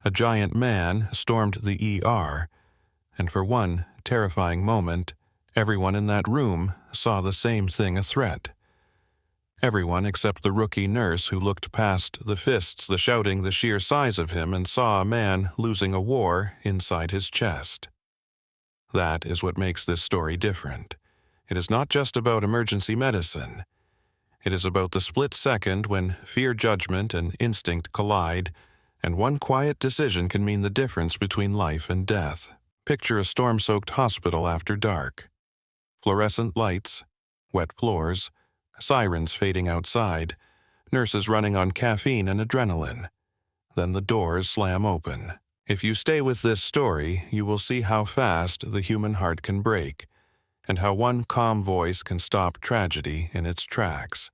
A giant man stormed the ER, and for one terrifying moment, everyone in that room saw the same thing: a threat. Everyone except the rookie nurse, who looked past the fists, the shouting, the sheer size of him, and saw a man losing a war inside his chest. That is what makes this story different. It is not just about emergency medicine. It is about the split second when fear, judgment, and instinct collide, and one quiet decision can mean the difference between life and death. Picture a storm-soaked hospital after dark. Fluorescent lights, wet floors, sirens fading outside, nurses running on caffeine and adrenaline. Then the doors slam open. If you stay with this story, you will see how fast the human heart can break, and how one calm voice can stop tragedy in its tracks.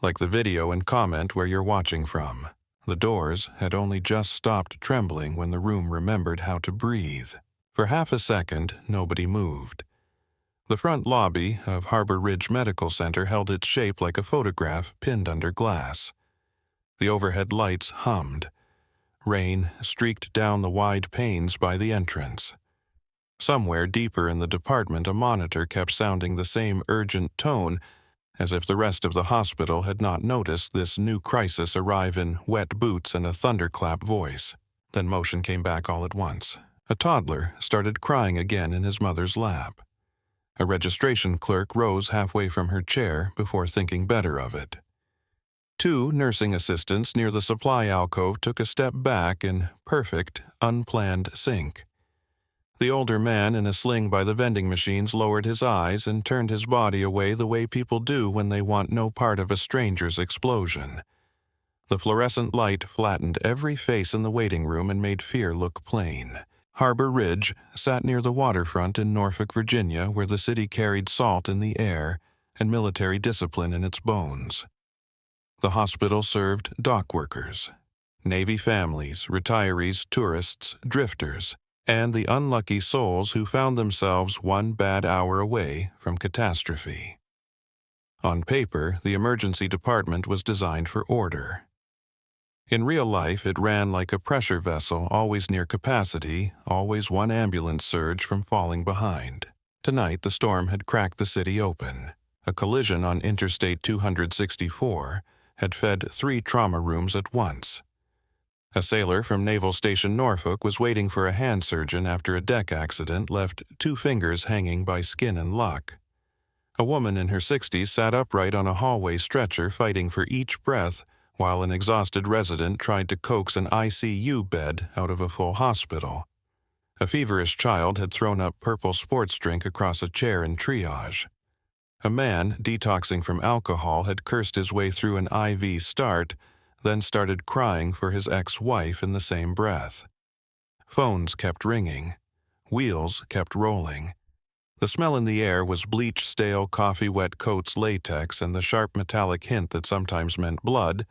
Like the video and comment where you're watching from. The doors had only just stopped trembling when the room remembered how to breathe. For half a second, nobody moved. The front lobby of Harbor Ridge Medical Center held its shape like a photograph pinned under glass. The overhead lights hummed. Rain streaked down the wide panes by the entrance. Somewhere deeper in the department, a monitor kept sounding the same urgent tone, as if the rest of the hospital had not noticed this new crisis arrive in wet boots and a thunderclap voice. Then motion came back all at once. A toddler started crying again in his mother's lap. A registration clerk rose halfway from her chair before thinking better of it. Two nursing assistants near the supply alcove took a step back in perfect, unplanned sync. The older man in a sling by the vending machines lowered his eyes and turned his body away the way people do when they want no part of a stranger's explosion. The fluorescent light flattened every face in the waiting room and made fear look plain. Harbor Ridge sat near the waterfront in Norfolk, Virginia, where the city carried salt in the air and military discipline in its bones. The hospital served dock workers, Navy families, retirees, tourists, drifters, and the unlucky souls who found themselves one bad hour away from catastrophe. On paper, the emergency department was designed for order. In real life, it ran like a pressure vessel, always near capacity, always one ambulance surge from falling behind. Tonight, the storm had cracked the city open. A collision on Interstate 264 had fed 3 trauma rooms at once. A sailor from Naval Station Norfolk was waiting for a hand surgeon after a deck accident left 2 fingers hanging by skin and luck. A woman in her 60s sat upright on a hallway stretcher fighting for each breath while an exhausted resident tried to coax an ICU bed out of a full hospital. A feverish child had thrown up purple sports drink across a chair in triage. A man detoxing from alcohol had cursed his way through an IV start, then started crying for his ex-wife in the same breath. Phones kept ringing. Wheels kept rolling. The smell in the air was bleach, stale, coffee-wet coats, latex, and the sharp metallic hint that sometimes meant blood,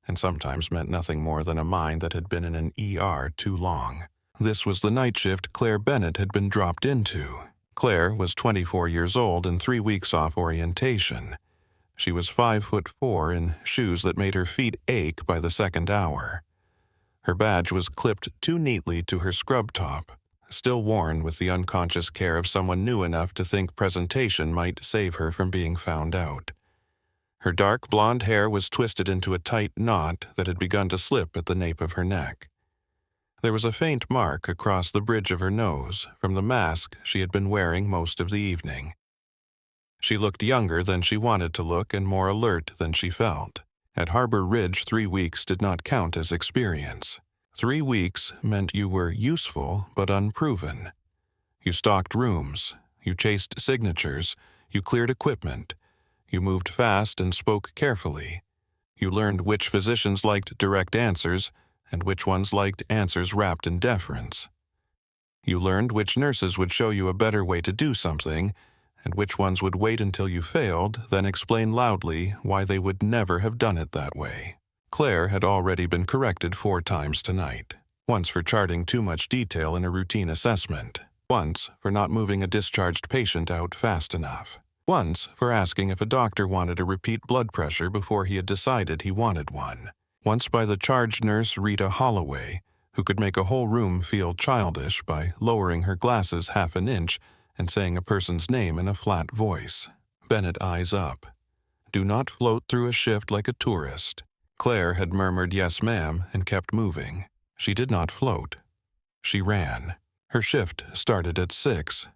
and sometimes meant nothing more than a mind that had been in an ER too long. This was the night shift Claire Bennett had been dropped into. Claire was 24 years old and 3 weeks off orientation. She was 5'4" in shoes that made her feet ache by the second hour. Her badge was clipped too neatly to her scrub top, still worn with the unconscious care of someone new enough to think presentation might save her from being found out. Her dark blonde hair was twisted into a tight knot that had begun to slip at the nape of her neck. There was a faint mark across the bridge of her nose from the mask she had been wearing most of the evening. She looked younger than she wanted to look and more alert than she felt. At Harbor Ridge, 3 weeks did not count as experience. 3 weeks meant you were useful but unproven. You stocked rooms, you chased signatures, you cleared equipment, you moved fast and spoke carefully. You learned which physicians liked direct answers and which ones liked answers wrapped in deference. You learned which nurses would show you a better way to do something and which ones would wait until you failed, then explain loudly why they would never have done it that way. Claire had already been corrected 4 times tonight. Once for charting too much detail in a routine assessment. Once for not moving a discharged patient out fast enough. Once for asking if a doctor wanted a repeat blood pressure before he had decided he wanted one. Once by the charge nurse Rita Holloway, who could make a whole room feel childish by lowering her glasses half an inch and saying a person's name in a flat voice. Bennett eyes up. Do not float through a shift like a tourist. Claire had murmured yes ma'am and kept moving. She did not float. She ran. Her shift started at 6.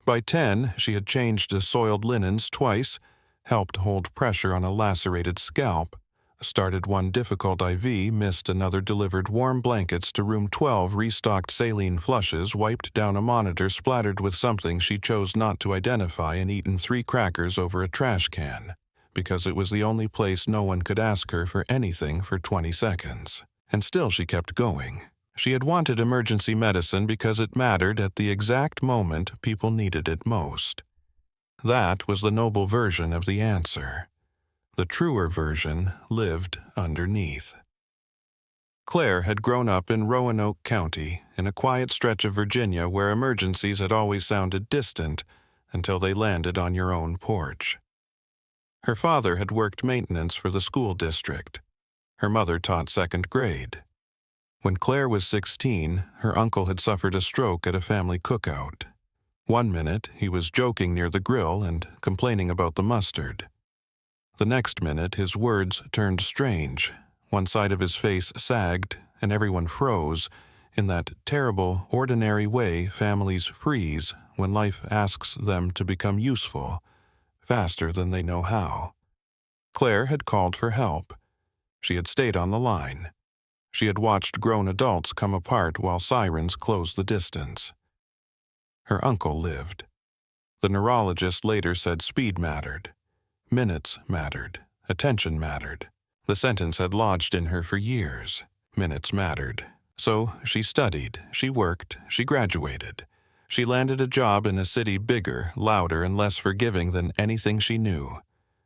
By 10, she had changed the soiled linens twice, helped hold pressure on a lacerated scalp, started one difficult IV, missed another, delivered warm blankets to room 12, restocked saline flushes, wiped down a monitor splattered with something she chose not to identify, and eaten 3 crackers over a trash can, because it was the only place no one could ask her for anything for 20 seconds. And still she kept going. She had wanted emergency medicine because it mattered at the exact moment people needed it most. That was the noble version of the answer. The truer version lived underneath. Claire had grown up in Roanoke County, in a quiet stretch of Virginia where emergencies had always sounded distant until they landed on your own porch. Her father had worked maintenance for the school district. Her mother taught 2nd grade. When Claire was 16, her uncle had suffered a stroke at a family cookout. One minute, he was joking near the grill and complaining about the mustard. The next minute, his words turned strange. One side of his face sagged, and everyone froze, in that terrible, ordinary way families freeze when life asks them to become useful, faster than they know how. Claire had called for help. She had stayed on the line. She had watched grown adults come apart while sirens closed the distance. Her uncle lived. The neurologist later said speed mattered. Minutes mattered. Attention mattered. The sentence had lodged in her for years. Minutes mattered. So she studied, she worked, she graduated. She landed a job in a city bigger, louder, and less forgiving than anything she knew.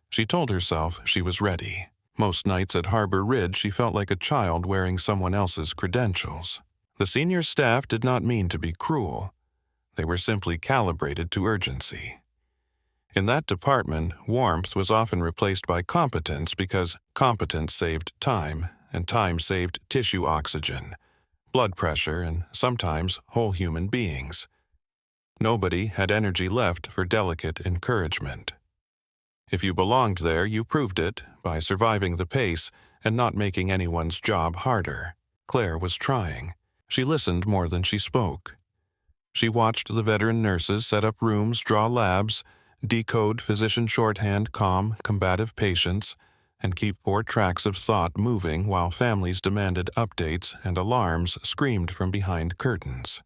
She told herself she was ready. Most nights at Harbor Ridge, she felt like a child wearing someone else's credentials. The senior staff did not mean to be cruel. They were simply calibrated to urgency. In that department, warmth was often replaced by competence because competence saved time, and time saved tissue oxygen, blood pressure, and sometimes whole human beings. Nobody had energy left for delicate encouragement. If you belonged there, you proved it by surviving the pace and not making anyone's job harder. Claire was trying. She listened more than she spoke. She watched the veteran nurses set up rooms, draw labs, decode physician shorthand, calm, combative patients, and keep 4 tracks of thought moving while families demanded updates and alarms screamed from behind curtains.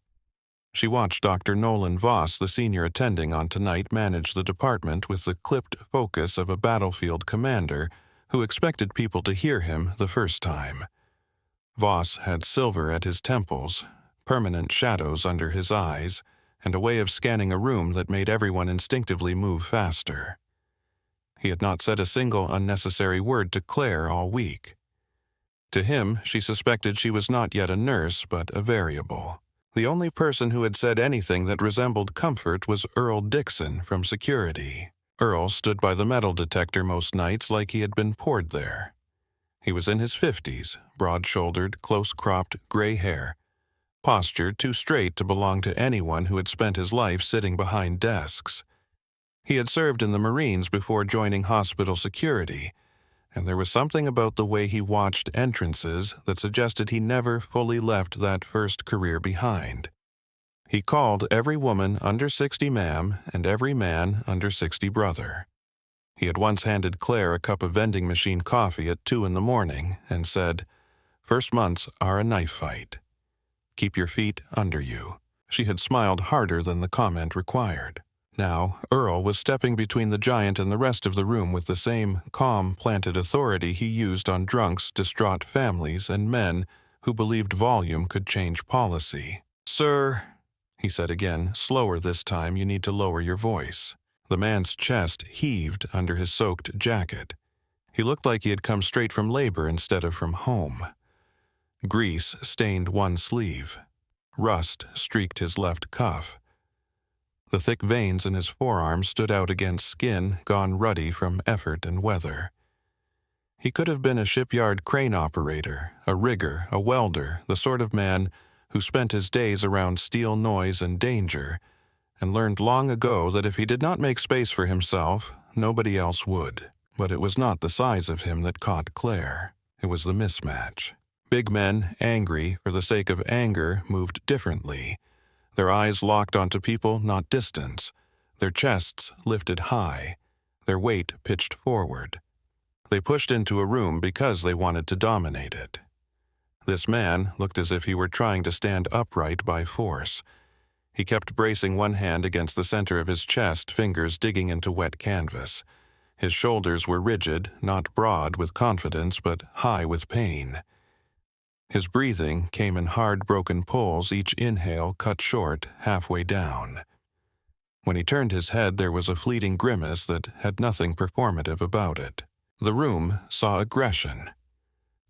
She watched Dr. Nolan Voss, the senior attending on Tonight, manage the department with the clipped focus of a battlefield commander who expected people to hear him the first time. Voss had silver at his temples, permanent shadows under his eyes, and a way of scanning a room that made everyone instinctively move faster. He had not said a single unnecessary word to Claire all week. To him, she suspected she was not yet a nurse, but a variable. The only person who had said anything that resembled comfort was Earl Dixon from security. Earl stood by the metal detector most nights like he had been poured there. He was in his 50s, broad-shouldered, close-cropped, gray hair, posture too straight to belong to anyone who had spent his life sitting behind desks. He had served in the Marines before joining hospital security, and there was something about the way he watched entrances that suggested he never fully left that first career behind. He called every woman under 60 ma'am and every man under 60 brother. He had once handed Claire a cup of vending machine coffee at 2 in the morning and said, "First months are a knife fight. Keep your feet under you." She had smiled harder than the comment required. Now, Earl was stepping between the giant and the rest of the room with the same calm, planted authority he used on drunks, distraught families, and men who believed volume could change policy. "Sir," he said again, slower this time, "you need to lower your voice." The man's chest heaved under his soaked jacket. He looked like he had come straight from labor instead of from home. Grease stained one sleeve. Rust streaked his left cuff. The thick veins in his forearm stood out against skin gone ruddy from effort and weather. He could have been a shipyard crane operator, a rigger, a welder, the sort of man who spent his days around steel noise and danger, and learned long ago that if he did not make space for himself, nobody else would. But it was not the size of him that caught Claire. It was the mismatch. Big men, angry for the sake of anger, moved differently. Their eyes locked onto people, not distance. Their chests lifted high. Their weight pitched forward. They pushed into a room because they wanted to dominate it. This man looked as if he were trying to stand upright by force. He kept bracing one hand against the center of his chest, fingers digging into wet canvas. His shoulders were rigid, not broad with confidence, but high with pain. His breathing came in hard, broken pulls, each inhale cut short halfway down. When he turned his head, there was a fleeting grimace that had nothing performative about it. The room saw aggression.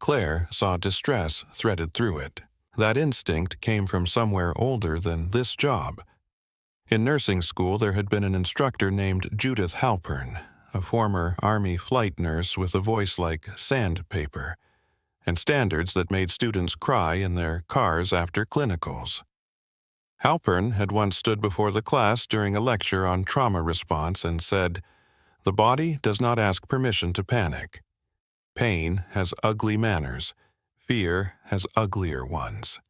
Claire saw distress threaded through it. That instinct came from somewhere older than this job. In nursing school, there had been an instructor named Judith Halpern, a former Army flight nurse with a voice like sandpaper, and standards that made students cry in their cars after clinicals. Halpern had once stood before the class during a lecture on trauma response and said, "The body does not ask permission to panic. Pain has ugly manners. Fear has uglier ones.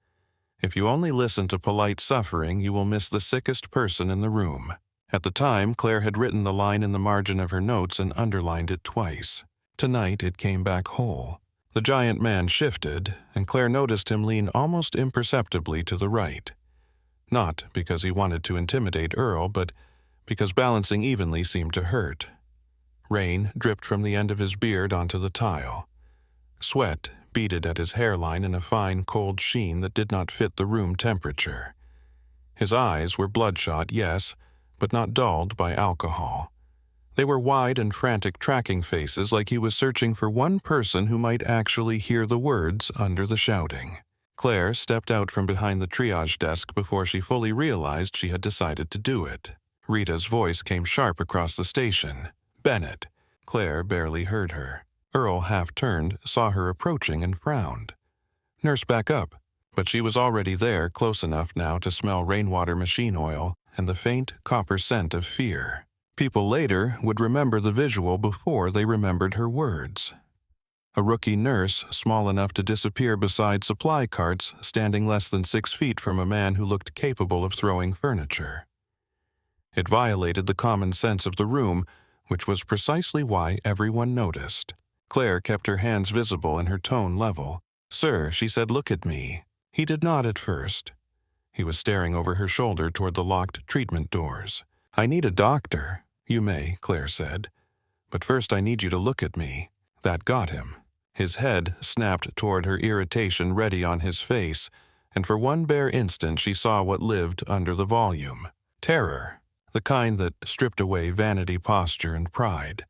If you only listen to polite suffering, you will miss the sickest person in the room." At the time, Claire had written the line in the margin of her notes and underlined it twice. Tonight, it came back whole. The giant man shifted, and Claire noticed him lean almost imperceptibly to the right. Not because he wanted to intimidate Earl, but because balancing evenly seemed to hurt. Rain dripped from the end of his beard onto the tile. Sweat beaded at his hairline in a fine, cold sheen that did not fit the room temperature. His eyes were bloodshot, yes, but not dulled by alcohol. They were wide and frantic tracking faces, like he was searching for one person who might actually hear the words under the shouting. Claire stepped out from behind the triage desk before she fully realized she had decided to do it. Rita's voice came sharp across the station. "Bennett." Claire barely heard her. Earl half-turned, saw her approaching, and frowned. "Nurse, back up." But she was already there, close enough now to smell rainwater machine oil and the faint copper scent of fear. People later would remember the visual before they remembered her words. A rookie nurse, small enough to disappear beside supply carts, standing less than 6 feet from a man who looked capable of throwing furniture. It violated the common sense of the room, which was precisely why everyone noticed. Claire kept her hands visible and her tone level. "Sir," she said, "look at me." He did not at first. He was staring over her shoulder toward the locked treatment doors. "I need a doctor." "You may," Claire said. "But first I need you to look at me." That got him. His head snapped toward her, irritation ready on his face, and for one bare instant she saw what lived under the volume. Terror. The kind that stripped away vanity, posture, and pride.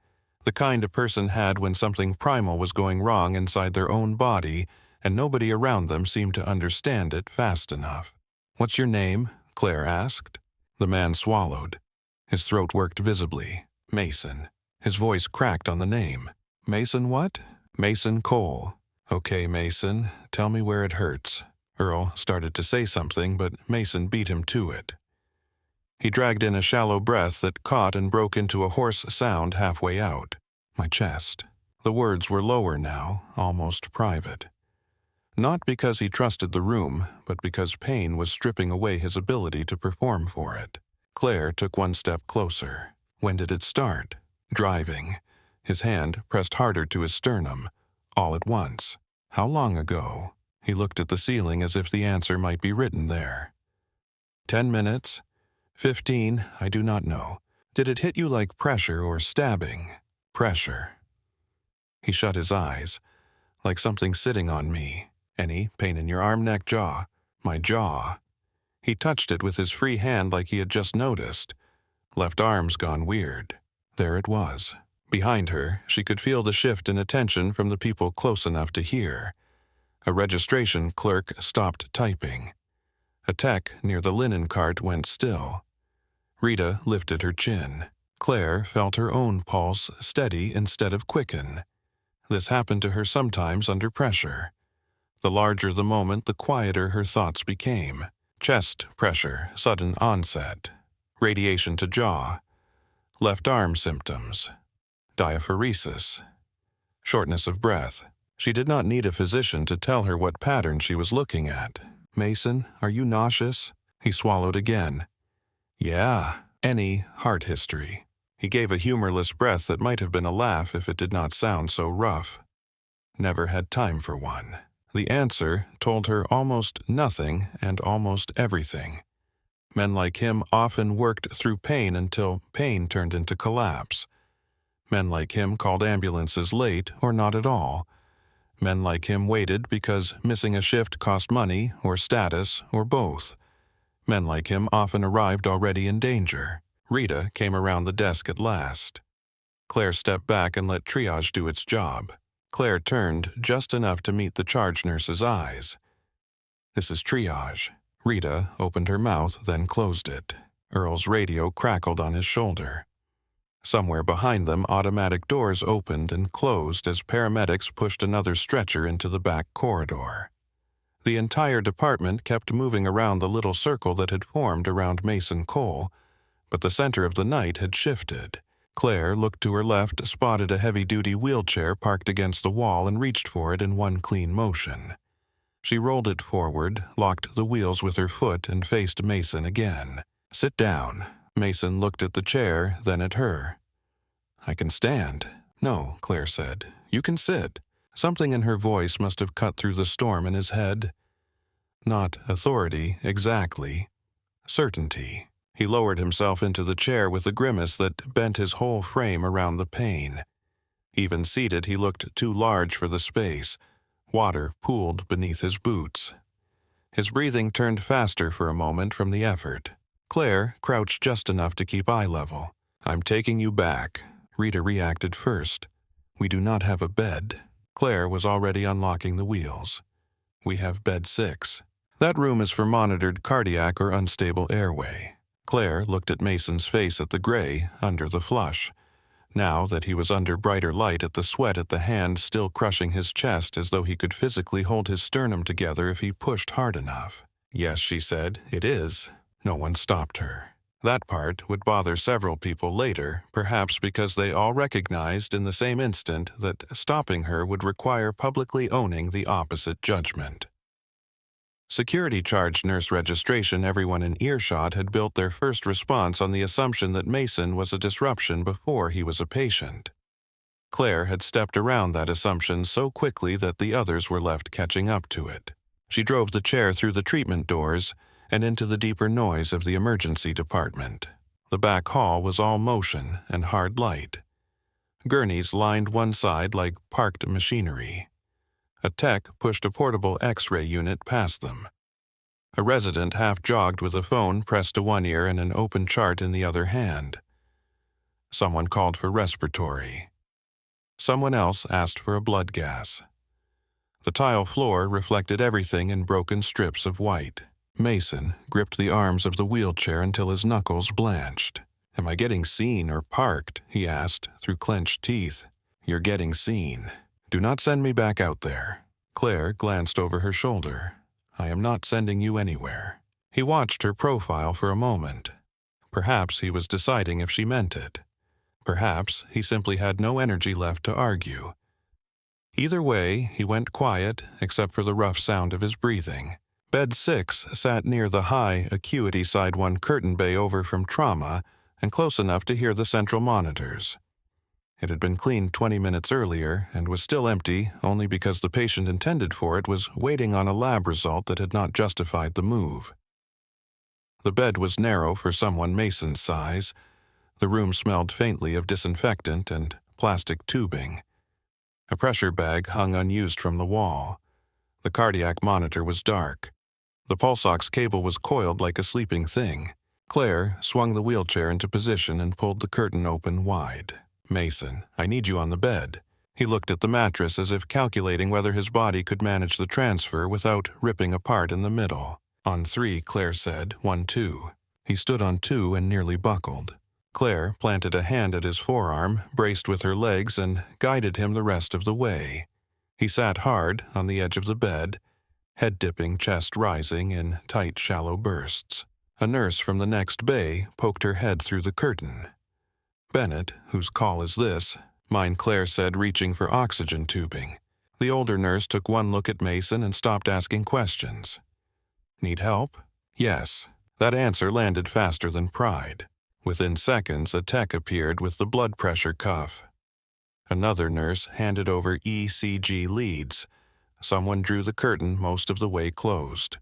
The kind a person had when something primal was going wrong inside their own body, and nobody around them seemed to understand it fast enough. "What's your name?" Claire asked. The man swallowed. His throat worked visibly. "Mason." His voice cracked on the name. "Mason what?" "Mason Cole." "Okay, Mason, tell me where it hurts." Earl started to say something, but Mason beat him to it. He dragged in a shallow breath that caught and broke into a hoarse sound halfway out. "My chest." The words were lower now, almost private. Not because he trusted the room, but because pain was stripping away his ability to perform for it. Claire took one step closer. When did it start? Driving. His hand pressed harder to his sternum, all at once. How long ago? He looked at the ceiling as if the answer might be written there. 10 minutes? 15? I do not know. Did it hit you like pressure or stabbing? Pressure. He shut his eyes. Like something sitting on me. Any pain in your arm, neck, jaw? My jaw. He touched it with his free hand like he had just noticed. Left arm's gone weird. There it was. Behind her, she could feel the shift in attention from the people close enough to hear. A registration clerk stopped typing. A tech near the linen cart went still. Rita lifted her chin. Claire felt her own pulse steady instead of quicken. This happened to her sometimes under pressure. The larger the moment, the quieter her thoughts became. Chest pressure, sudden onset. Radiation to jaw. Left arm symptoms. Diaphoresis. Shortness of breath. She did not need a physician to tell her what pattern she was looking at. "Mason, are you nauseous?" He swallowed again. "Yeah, any heart history." He gave a humorless breath that might have been a laugh if it did not sound so rough. Never had time for one. The answer told her almost nothing and almost everything. Men like him often worked through pain until pain turned into collapse. Men like him called ambulances late or not at all. Men like him waited because missing a shift cost money or status or both. Men like him often arrived already in danger. Rita came around the desk at last. Claire stepped back and let triage do its job. Claire turned just enough to meet the charge nurse's eyes. "This is triage." Rita opened her mouth, then closed it. Earl's radio crackled on his shoulder. Somewhere behind them, automatic doors opened and closed as paramedics pushed another stretcher into the back corridor. The entire department kept moving around the little circle that had formed around Mason Cole, but the center of the night had shifted. Claire looked to her left, spotted a heavy-duty wheelchair parked against the wall, and reached for it in one clean motion. She rolled it forward, locked the wheels with her foot, and faced Mason again. "Sit down." Mason looked at the chair, then at her. "I can stand." "No," Claire said. "You can sit." Something in her voice must have cut through the storm in his head. Not authority, exactly. Certainty. He lowered himself into the chair with a grimace that bent his whole frame around the pain. Even seated, he looked too large for the space. Water pooled beneath his boots. His breathing turned faster for a moment from the effort. Claire crouched just enough to keep eye level. "I'm taking you back." Rita reacted first. "We do not have a bed." Claire was already unlocking the wheels. "We have bed 6. That room is for monitored cardiac or unstable airway." Claire looked at Mason's face at the gray, under the flush. Now that he was under brighter light, at the sweat at the hand still crushing his chest as though he could physically hold his sternum together if he pushed hard enough. "Yes," she said, "it is." No one stopped her. That part would bother several people later, perhaps because they all recognized in the same instant that stopping her would require publicly owning the opposite judgment. Security charge nurse registration. Everyone in earshot had built their first response on the assumption that Mason was a disruption before he was a patient. Claire had stepped around that assumption so quickly that the others were left catching up to it. She drove the chair through the treatment doors and into the deeper noise of the emergency department. The back hall was all motion and hard light. Gurneys lined one side like parked machinery. A tech pushed a portable X-ray unit past them. A resident half-jogged with a phone pressed to one ear and an open chart in the other hand. Someone called for respiratory. Someone else asked for a blood gas. The tile floor reflected everything in broken strips of white. Mason gripped the arms of the wheelchair until his knuckles blanched. "Am I getting seen or parked?" he asked through clenched teeth. "You're getting seen. Do not send me back out there." Claire glanced over her shoulder. "I am not sending you anywhere." He watched her profile for a moment. Perhaps he was deciding if she meant it. Perhaps he simply had no energy left to argue. Either way, he went quiet, except for the rough sound of his breathing. Bed 6 sat near the high acuity side 1 curtain bay over from trauma and close enough to hear the central monitors. It had been cleaned 20 minutes earlier and was still empty only because the patient intended for it was waiting on a lab result that had not justified the move. The bed was narrow for someone Mason's size. The room smelled faintly of disinfectant and plastic tubing. A pressure bag hung unused from the wall. The cardiac monitor was dark. The pulse ox cable was coiled like a sleeping thing. Claire swung the wheelchair into position and pulled the curtain open wide. "Mason, I need you on the bed." He looked at the mattress as if calculating whether his body could manage the transfer without ripping apart in the middle. "On 3, Claire said. 1, 2. He stood on 2 and nearly buckled. Claire planted a hand at his forearm, braced with her legs, and guided him the rest of the way. He sat hard on the edge of the bed, head dipping, chest rising in tight, shallow bursts. A nurse from the next bay poked her head through the curtain. "Bennett, whose call is this?" mine, Claire said, reaching for oxygen tubing. The older nurse took one look at Mason and stopped asking questions. "Need help?" "Yes." That answer landed faster than pride. Within seconds, a tech appeared with the blood pressure cuff. Another nurse handed over ECG leads. Someone drew the curtain most of the way closed.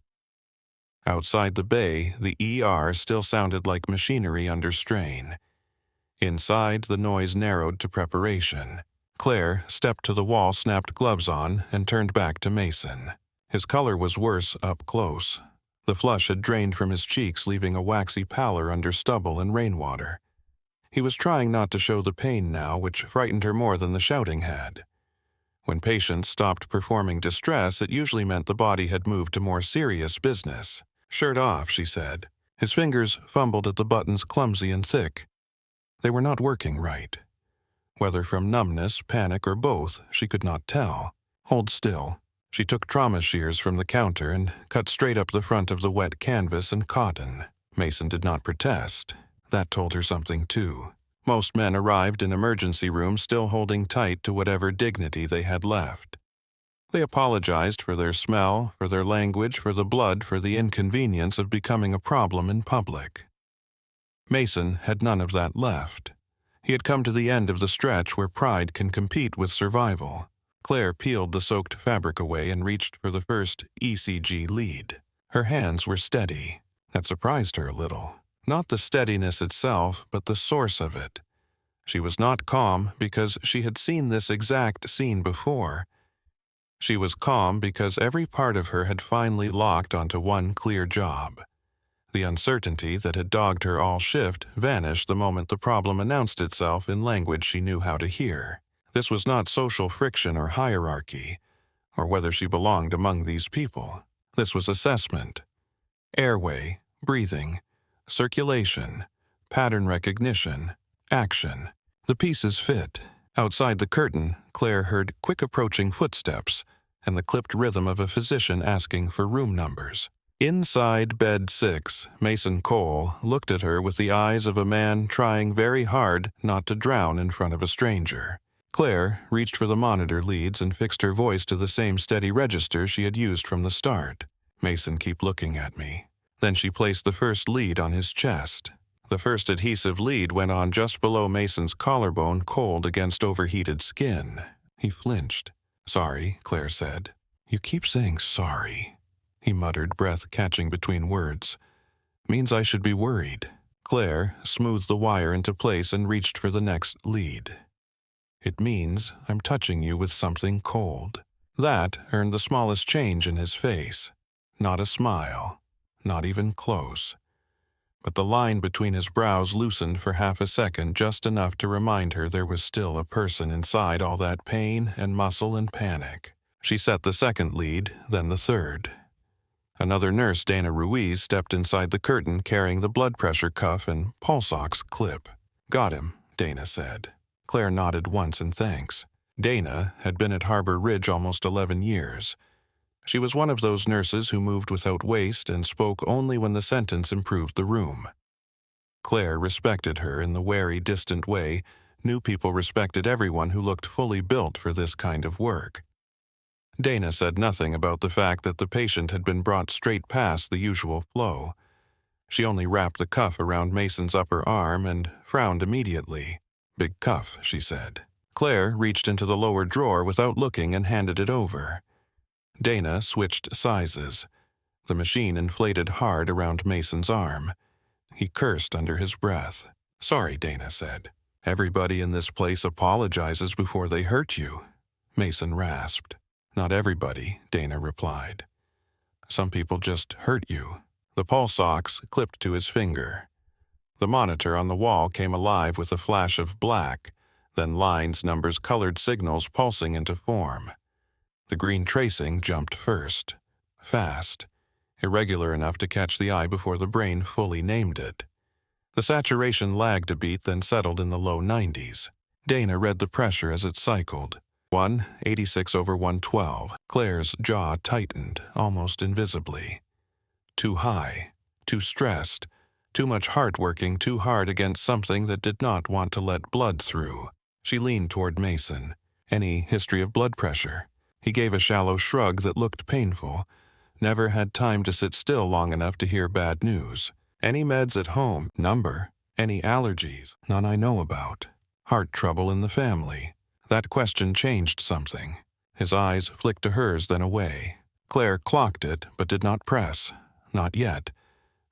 Outside the bay, the ER still sounded like machinery under strain. Inside, the noise narrowed to preparation. Claire stepped to the wall, snapped gloves on, and turned back to Mason. His color was worse up close. The flush had drained from his cheeks, leaving a waxy pallor under stubble and rainwater. He was trying not to show the pain now, which frightened her more than the shouting had. When patients stopped performing distress, it usually meant the body had moved to more serious business. "Shirt off," she said. His fingers fumbled at the buttons, clumsy and thick. They were not working right. Whether from numbness, panic, or both, she could not tell. "Hold still." She took trauma shears from the counter and cut straight up the front of the wet canvas and cotton. Mason did not protest. That told her something, too. Most men arrived in emergency rooms still holding tight to whatever dignity they had left. They apologized for their smell, for their language, for the blood, for the inconvenience of becoming a problem in public. Mason had none of that left. He had come to the end of the stretch where pride can compete with survival. Claire peeled the soaked fabric away and reached for the first ECG lead. Her hands were steady. That surprised her a little. Not the steadiness itself, but the source of it. She was not calm because she had seen this exact scene before. She was calm because every part of her had finally locked onto one clear job. The uncertainty that had dogged her all shift vanished the moment the problem announced itself in language she knew how to hear. This was not social friction or hierarchy, or whether she belonged among these people. This was assessment. Airway, breathing, circulation, pattern recognition, action. The pieces fit. Outside the curtain, Claire heard quick approaching footsteps and the clipped rhythm of a physician asking for room numbers. Inside bed 6, Mason Cole looked at her with the eyes of a man trying very hard not to drown in front of a stranger. Claire reached for the monitor leads and fixed her voice to the same steady register she had used from the start. "Mason, keep looking at me." Then she placed the first lead on his chest. The first adhesive lead went on just below Mason's collarbone, cold against overheated skin. He flinched. "Sorry," Claire said. "You keep saying sorry," he muttered, breath catching between words. "Means I should be worried." Claire smoothed the wire into place and reached for the next lead. "It means I'm touching you with something cold." That earned the smallest change in his face. Not a smile. Not even close. But the line between his brows loosened for half a second, just enough to remind her there was still a person inside all that pain and muscle and panic. She set the second lead, then the third. Another nurse, Dana Ruiz, stepped inside the curtain carrying the blood pressure cuff and pulse ox clip. "Got him," Dana said. Claire nodded once in thanks. Dana had been at Harbor Ridge almost 11 years. She was one of those nurses who moved without waste and spoke only when the sentence improved the room. Claire respected her in the wary, distant way new people respected everyone who looked fully built for this kind of work. Dana said nothing about the fact that the patient had been brought straight past the usual flow. She only wrapped the cuff around Mason's upper arm and frowned immediately. "Big cuff," she said. Claire reached into the lower drawer without looking and handed it over. Dana switched sizes. The machine inflated hard around Mason's arm. He cursed under his breath. "Sorry," Dana said. "Everybody in this place apologizes before they hurt you," Mason rasped. "Not everybody," Dana replied. "Some people just hurt you." The pulse ox clipped to his finger. The monitor on the wall came alive with a flash of black, then lines, numbers, colored signals pulsing into form. The green tracing jumped first. Fast. Irregular enough to catch the eye before the brain fully named it. The saturation lagged a beat, then settled in the low 90s. Dana read the pressure as it cycled. 186/112. Claire's jaw tightened, almost invisibly. Too high, too stressed, too much heart working too hard against something that did not want to let blood through. She leaned toward Mason. Any history of blood pressure? He gave a shallow shrug that looked painful. Never had time to sit still long enough to hear bad news. Any meds at home? Number? Any allergies? None I know about. Heart trouble in the family? That question changed something. His eyes flicked to hers, then away. Claire clocked it, but did not press. Not yet.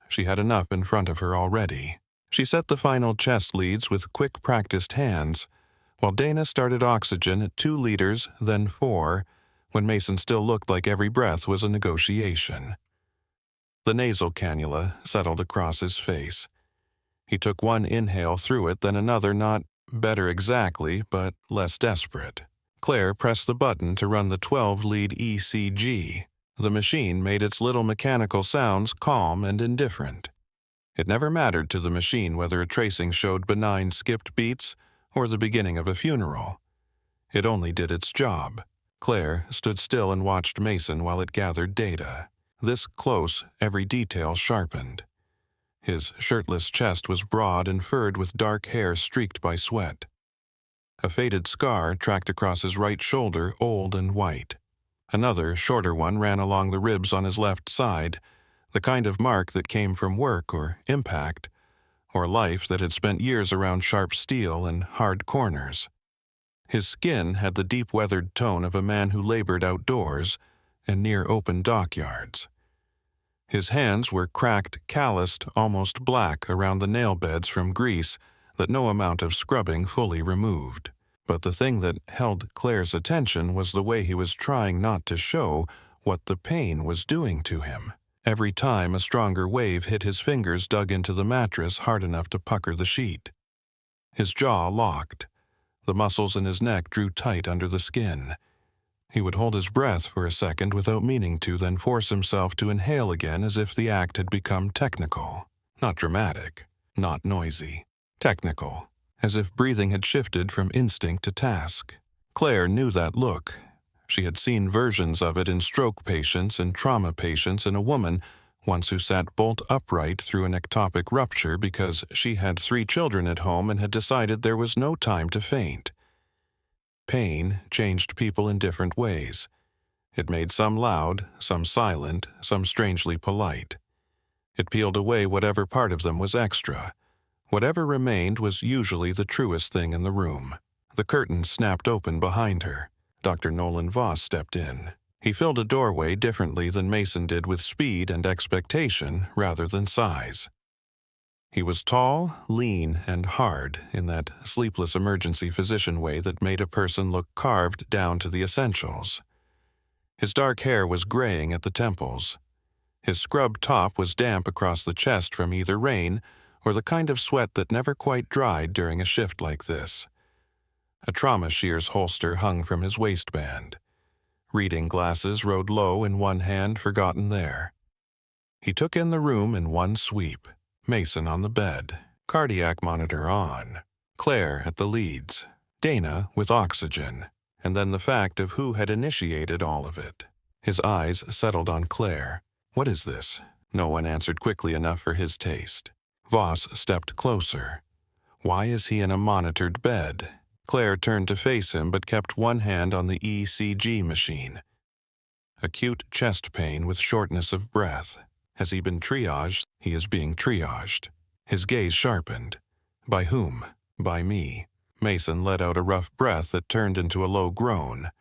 She had enough in front of her already. She set the final chest leads with quick, practiced hands, while Dana started oxygen at 2 liters, then 4, when Mason still looked like every breath was a negotiation. The nasal cannula settled across his face. He took one inhale through it, then another, not better exactly, but less desperate. Claire pressed the button to run the 12-lead ECG. The machine made its little mechanical sounds calm and indifferent. It never mattered to the machine whether a tracing showed benign skipped beats or the beginning of a funeral. It only did its job. Claire stood still and watched Mason while it gathered data. This close, every detail sharpened. His shirtless chest was broad and furred with dark hair streaked by sweat. A faded scar tracked across his right shoulder, old and white. Another, shorter one ran along the ribs on his left side, the kind of mark that came from work or impact, or life that had spent years around sharp steel and hard corners. His skin had the deep-weathered tone of a man who labored outdoors and near open dockyards. His hands were cracked, calloused, almost black around the nail beds from grease that no amount of scrubbing fully removed. But the thing that held Claire's attention was the way he was trying not to show what the pain was doing to him. Every time a stronger wave hit his fingers dug into the mattress hard enough to pucker the sheet. His jaw locked. The muscles in his neck drew tight under the skin. He would hold his breath for a second without meaning to, then force himself to inhale again as if the act had become technical. Not dramatic, not noisy. Technical, as if breathing had shifted from instinct to task. Claire knew that look. She had seen versions of it in stroke patients and trauma patients, in a woman once who sat bolt upright through an ectopic rupture because she had 3 children at home and had decided there was no time to faint. Pain changed people in different ways. It made some loud, some silent, some strangely polite. It peeled away whatever part of them was extra. Whatever remained was usually the truest thing in the room. The curtain snapped open behind her. Dr. Nolan Voss stepped in. He filled a doorway differently than Mason did, with speed and expectation rather than size. He was tall, lean, and hard in that sleepless emergency physician way that made a person look carved down to the essentials. His dark hair was graying at the temples. His scrub top was damp across the chest from either rain or the kind of sweat that never quite dried during a shift like this. A trauma shears holster hung from his waistband. Reading glasses rode low in one hand, forgotten there. He took in the room in one sweep. Mason on the bed, cardiac monitor on, Claire at the leads, Dana with oxygen, and then the fact of who had initiated all of it. His eyes settled on Claire. What is this? No one answered quickly enough for his taste. Voss stepped closer. Why is he in a monitored bed? Claire turned to face him but kept one hand on the ECG machine. Acute chest pain with shortness of breath. Has he been triaged? He is being triaged. His gaze sharpened. By whom? By me. Mason let out a rough breath that turned into a low groan.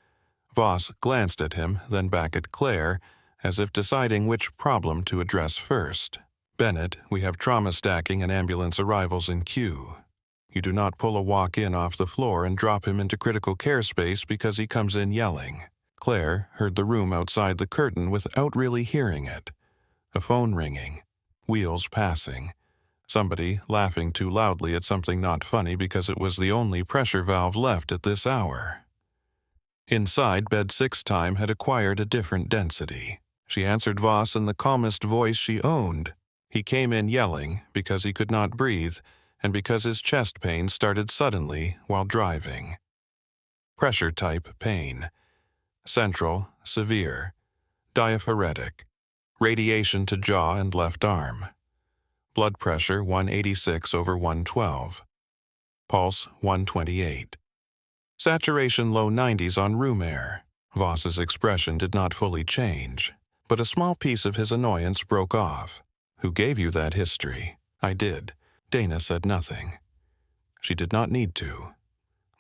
Voss glanced at him, then back at Claire, as if deciding which problem to address first. Bennett, we have trauma stacking and ambulance arrivals in queue. You do not pull a walk-in off the floor and drop him into critical care space because he comes in yelling. Claire heard the room outside the curtain without really hearing it. A phone ringing. Wheels passing. Somebody laughing too loudly at something not funny because it was the only pressure valve left at this hour. Inside, bed 6 time had acquired a different density. She answered Voss in the calmest voice she owned. He came in yelling because he could not breathe and because his chest pain started suddenly while driving. Pressure-type pain. Central, severe. Diaphoretic. Radiation to jaw and left arm. Blood pressure 186/112. Pulse 128. Saturation low 90s on room air. Voss's expression did not fully change, but a small piece of his annoyance broke off. Who gave you that history? I did. Dana said nothing. She did not need to.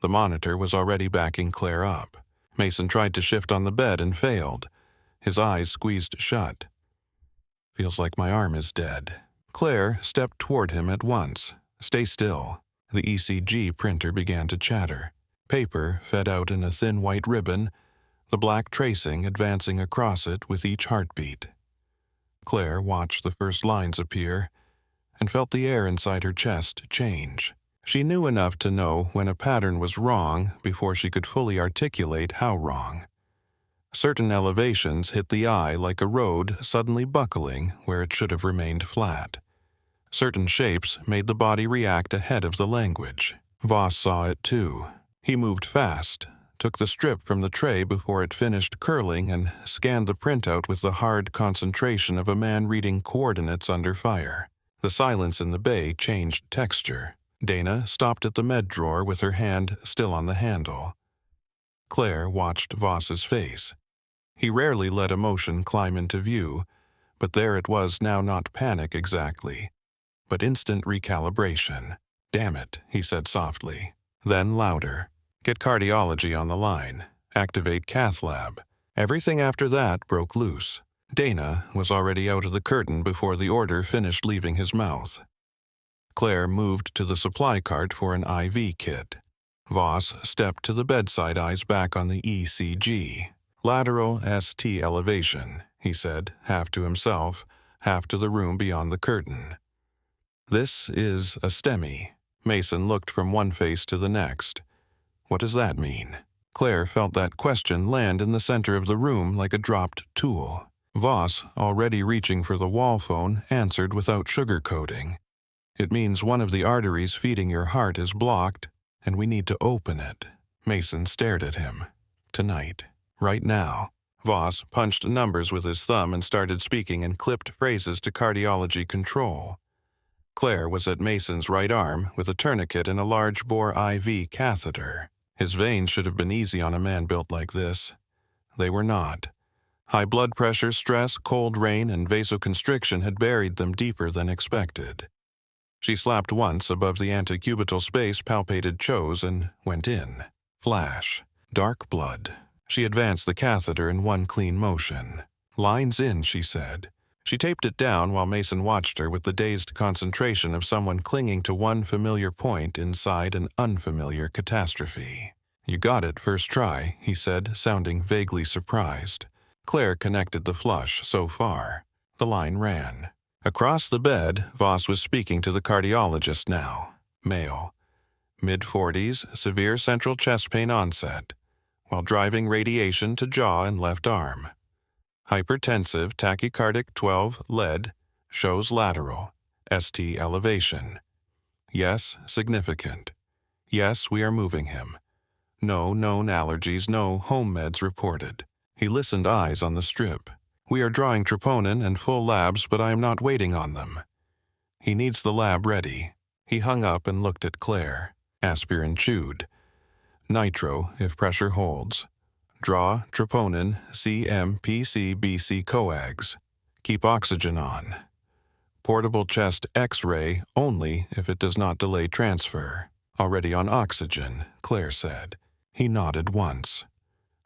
The monitor was already backing Claire up. Mason tried to shift on the bed and failed. His eyes squeezed shut. Feels like my arm is dead. Claire stepped toward him at once. Stay still. The ECG printer began to chatter. Paper fed out in a thin white ribbon, the black tracing advancing across it with each heartbeat. Claire watched the first lines appear and felt the air inside her chest change. She knew enough to know when a pattern was wrong before she could fully articulate how wrong. Certain elevations hit the eye like a road suddenly buckling where it should have remained flat. Certain shapes made the body react ahead of the language. Voss saw it too. He moved fast, took the strip from the tray before it finished curling, and scanned the printout with the hard concentration of a man reading coordinates under fire. The silence in the bay changed texture. Dana stopped at the med drawer with her hand still on the handle. Claire watched Voss's face. He rarely let emotion climb into view, but there it was now, not panic exactly, but instant recalibration. Damn it, he said softly. Then louder. Get cardiology on the line. Activate cath lab. Everything after that broke loose. Dana was already out of the curtain before the order finished leaving his mouth. Claire moved to the supply cart for an IV kit. Voss stepped to the bedside, eyes back on the ECG. Lateral ST elevation, he said, half to himself, half to the room beyond the curtain. This is a STEMI. Mason looked from one face to the next. What does that mean? Claire felt that question land in the center of the room like a dropped tool. Voss, already reaching for the wall phone, answered without sugarcoating. It means one of the arteries feeding your heart is blocked, and we need to open it. Mason stared at him. Tonight. Right now. Voss punched numbers with his thumb and started speaking in clipped phrases to cardiology control. Claire was at Mason's right arm with a tourniquet and a large-bore IV catheter. His veins should have been easy on a man built like this. They were not. High blood pressure, stress, cold rain, and vasoconstriction had buried them deeper than expected. She slapped once above the antecubital space palpated Cho's and went in. Flash. Dark blood. She advanced the catheter in one clean motion. Lines in, she said. She taped it down while Mason watched her with the dazed concentration of someone clinging to one familiar point inside an unfamiliar catastrophe. You got it first try, he said, sounding vaguely surprised. Claire connected the flush so far. The line ran. Across the bed, Voss was speaking to the cardiologist now. Male. Mid-40s, severe central chest pain onset. While driving, radiation to jaw and left arm. Hypertensive, tachycardic 12, lead, shows lateral, ST elevation. Yes, significant. Yes, we are moving him. No known allergies, no home meds reported. He listened, eyes on the strip. We are drawing troponin and full labs, but I am not waiting on them. He needs the lab ready. He hung up and looked at Claire. Aspirin chewed. Nitro, if pressure holds. Draw troponin, CMPCBC coags. Keep oxygen on. Portable chest X-ray only if it does not delay transfer. Already on oxygen, Claire said. He nodded once.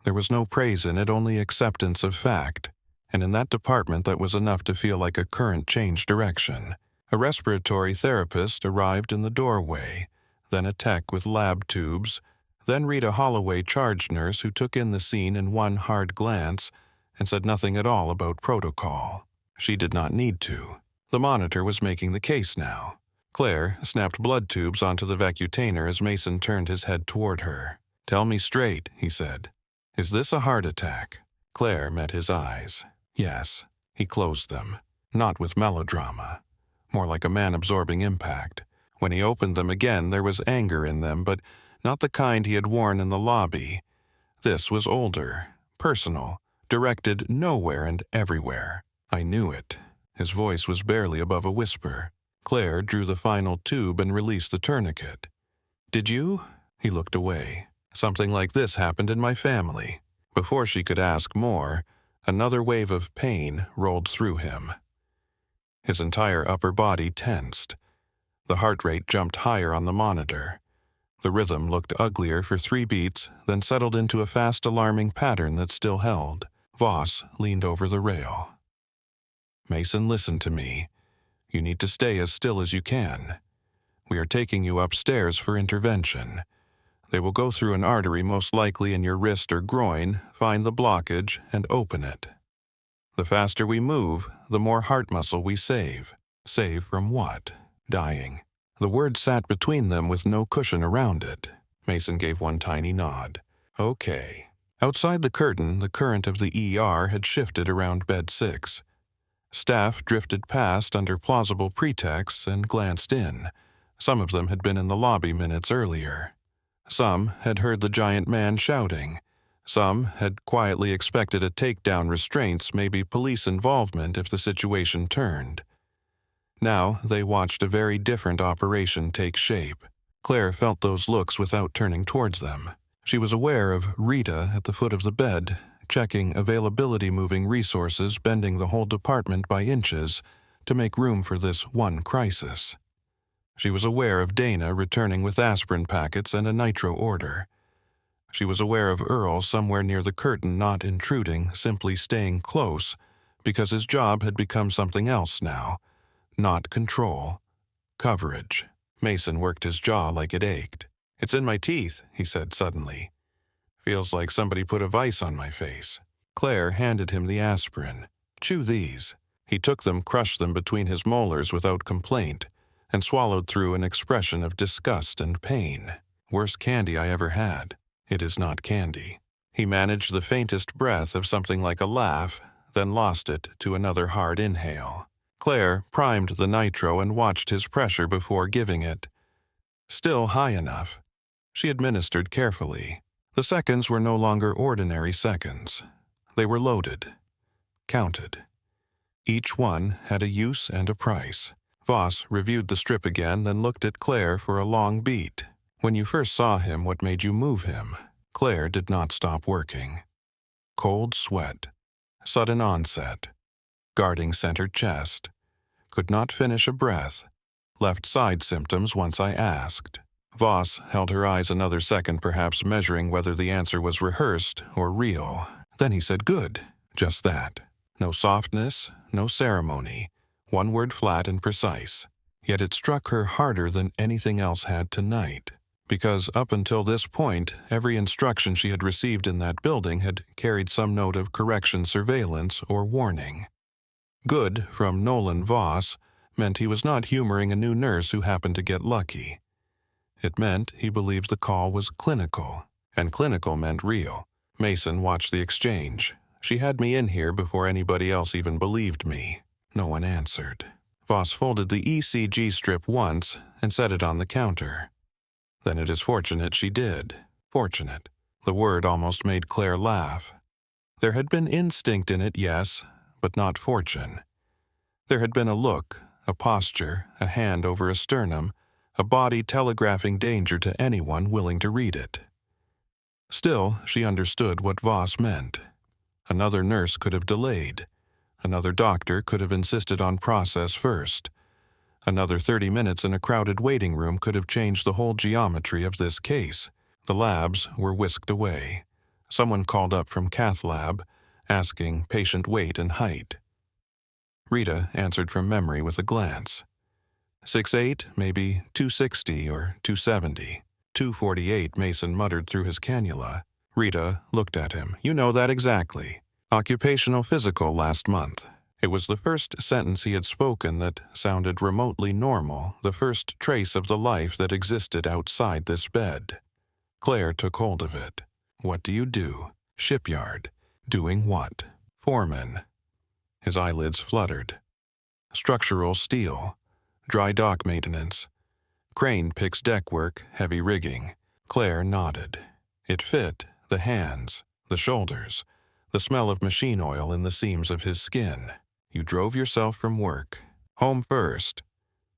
There was no praise in it, only acceptance of fact. And in that department that was enough to feel like a current change direction. A respiratory therapist arrived in the doorway, then a tech with lab tubes, then Rita Holloway, charge nurse, who took in the scene in one hard glance and said nothing at all about protocol. She did not need to. The monitor was making the case now. Claire snapped blood tubes onto the vacutainer as Mason turned his head toward her. Tell me straight, he said. Is this a heart attack? Claire met his eyes. Yes. He closed them. Not with melodrama. more like a man absorbing impact. When he opened them again, there was anger in them, but not the kind he had worn in the lobby. This was older, personal, directed nowhere and everywhere. I knew it. His voice was barely above a whisper. Claire drew the final tube and released the tourniquet. "Did you?" He looked away. "Something like this happened in my family." Before she could ask more, another wave of pain rolled through him. His entire upper body tensed. The heart rate jumped higher on the monitor. The rhythm looked uglier for 3 beats, then settled into a fast, alarming pattern that still held. Voss leaned over the rail. "Mason, listen to me. You need to stay as still as you can. We are taking you upstairs for intervention. They will go through an artery most likely in your wrist or groin, find the blockage, and open it. The faster we move, the more heart muscle we save. Save from what? Dying." The word sat between them with no cushion around it. Mason gave one tiny nod. "Okay." Outside the curtain, the current of the ER had shifted around bed 6. Staff drifted past under plausible pretexts and glanced in. Some of them had been in the lobby minutes earlier. Some had heard the giant man shouting. Some had quietly expected a takedown, restraints, maybe police involvement if the situation turned. Now they watched a very different operation take shape. Claire felt those looks without turning towards them. She was aware of Rita at the foot of the bed, checking availability, moving resources, bending the whole department by inches to make room for this one crisis. She was aware of Dana returning with aspirin packets and a nitro order. She was aware of Earl somewhere near the curtain, not intruding, simply staying close, because his job had become something else now. Not control. Coverage. Mason worked his jaw like it ached. "It's in my teeth," he said suddenly. "Feels like somebody put a vice on my face." Claire handed him the aspirin. "Chew these." He took them, crushed them between his molars without complaint, and swallowed through an expression of disgust and pain. "Worst candy I ever had." "It is not candy." He managed the faintest breath of something like a laugh, then lost it to another hard inhale. Claire primed the nitro and watched his pressure before giving it. Still high enough. She administered carefully. The seconds were no longer ordinary seconds. They were loaded. Counted. Each one had a use and a price. Voss reviewed the strip again, then looked at Claire for a long beat. "When you first saw him, what made you move him?" Claire did not stop working. Cold sweat. Sudden onset. Guarding center chest. Could not finish a breath. Left side symptoms once I asked. Voss held her eyes another second, perhaps measuring whether the answer was rehearsed or real. Then he said, "Good." Just that. No softness, no ceremony. One word flat and precise. Yet it struck her harder than anything else had tonight. Because up until this point, every instruction she had received in that building had carried some note of correction, surveillance, or warning. Good from Nolan Voss meant he was not humoring a new nurse who happened to get lucky. It meant he believed the call was clinical, and clinical meant real. Mason watched the exchange. She had me in here before anybody else even believed me. No one answered. Voss folded the ECG strip once and set it on the counter. Then it is fortunate she did. Fortunate. The word almost made Claire laugh. There had been instinct in it, yes, but not fortune. There had been a look, a posture, a hand over a sternum, a body telegraphing danger to anyone willing to read it. Still, she understood what Voss meant. Another nurse could have delayed. Another doctor could have insisted on process first. Another 30 minutes in a crowded waiting room could have changed the whole geometry of this case. The labs were whisked away. Someone called up from cath lab, asking patient weight and height. Rita answered from memory with a glance. 6'8", maybe 260 or 270. 248, Mason muttered through his cannula. Rita looked at him. "You know that exactly. Occupational physical last month." It was the first sentence he had spoken that sounded remotely normal, the first trace of the life that existed outside this bed. Claire took hold of it. "What do you do?" "Shipyard." "Doing what?" "Foreman." His eyelids fluttered. "Structural steel." Dry dock maintenance. Crane picks deck work, heavy rigging. Claire nodded. It fit, the hands, the shoulders, the smell of machine oil in the seams of his skin. You drove yourself from work. Home first.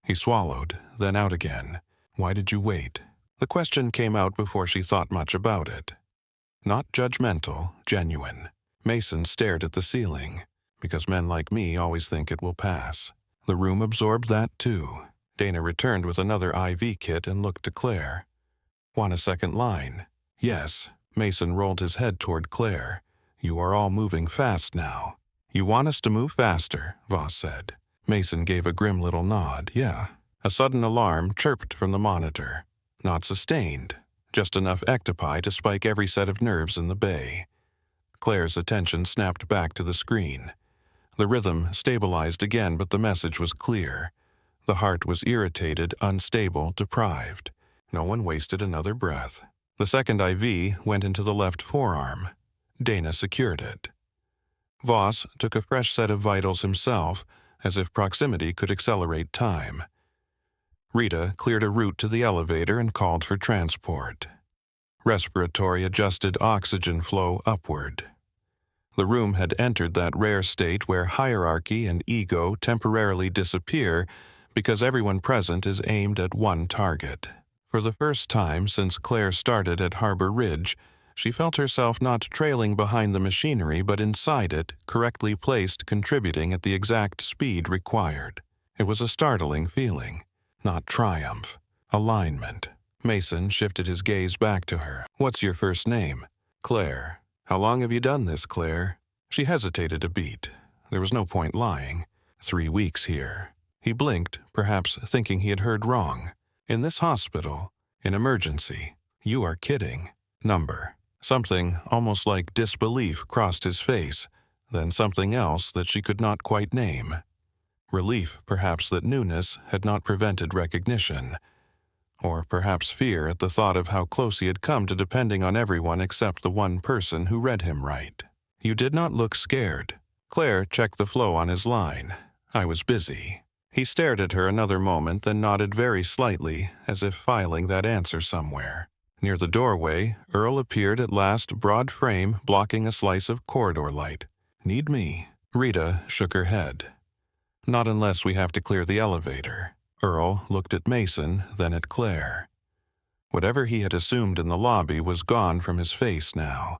He swallowed, then out again. Why did you wait? The question came out before she thought much about it. Not judgmental, genuine. Mason stared at the ceiling, because men like me always think it will pass. The room absorbed that too. Dana returned with another IV kit and looked to Claire. Want a second line? Yes. Mason rolled his head toward Claire. You are all moving fast now. You want us to move faster, Voss said. Mason gave a grim little nod. Yeah. A sudden alarm chirped from the monitor. Not sustained. Just enough ectopi to spike every set of nerves in the bay. Claire's attention snapped back to the screen. The rhythm stabilized again, but the message was clear. The heart was irritated, unstable, deprived. No one wasted another breath. The second IV went into the left forearm. Dana secured it. Voss took a fresh set of vitals himself, as if proximity could accelerate time. Rita cleared a route to the elevator and called for transport. Respiratory adjusted oxygen flow upward. The room had entered that rare state where hierarchy and ego temporarily disappear because everyone present is aimed at one target. For the first time since Claire started at Harbor Ridge, she felt herself not trailing behind the machinery but inside it, correctly placed, contributing at the exact speed required. It was a startling feeling. Not triumph. Alignment. Mason shifted his gaze back to her. What's your first name? Claire. How long have you done this, Claire? She hesitated a beat. There was no point lying. 3 weeks here. He blinked, perhaps thinking he had heard wrong. In this hospital. In emergency. You are kidding. Number. Something almost like disbelief crossed his face, then something else that she could not quite name. Relief, perhaps, that newness had not prevented recognition. Or perhaps fear at the thought of how close he had come to depending on everyone except the one person who read him right. You did not look scared. Claire checked the flow on his line. I was busy. He stared at her another moment, then nodded very slightly, as if filing that answer somewhere. Near the doorway, Earl appeared at last, broad frame, blocking a slice of corridor light. Need me? Rita shook her head. Not unless we have to clear the elevator. Earl looked at Mason, then at Claire. Whatever he had assumed in the lobby was gone from his face now.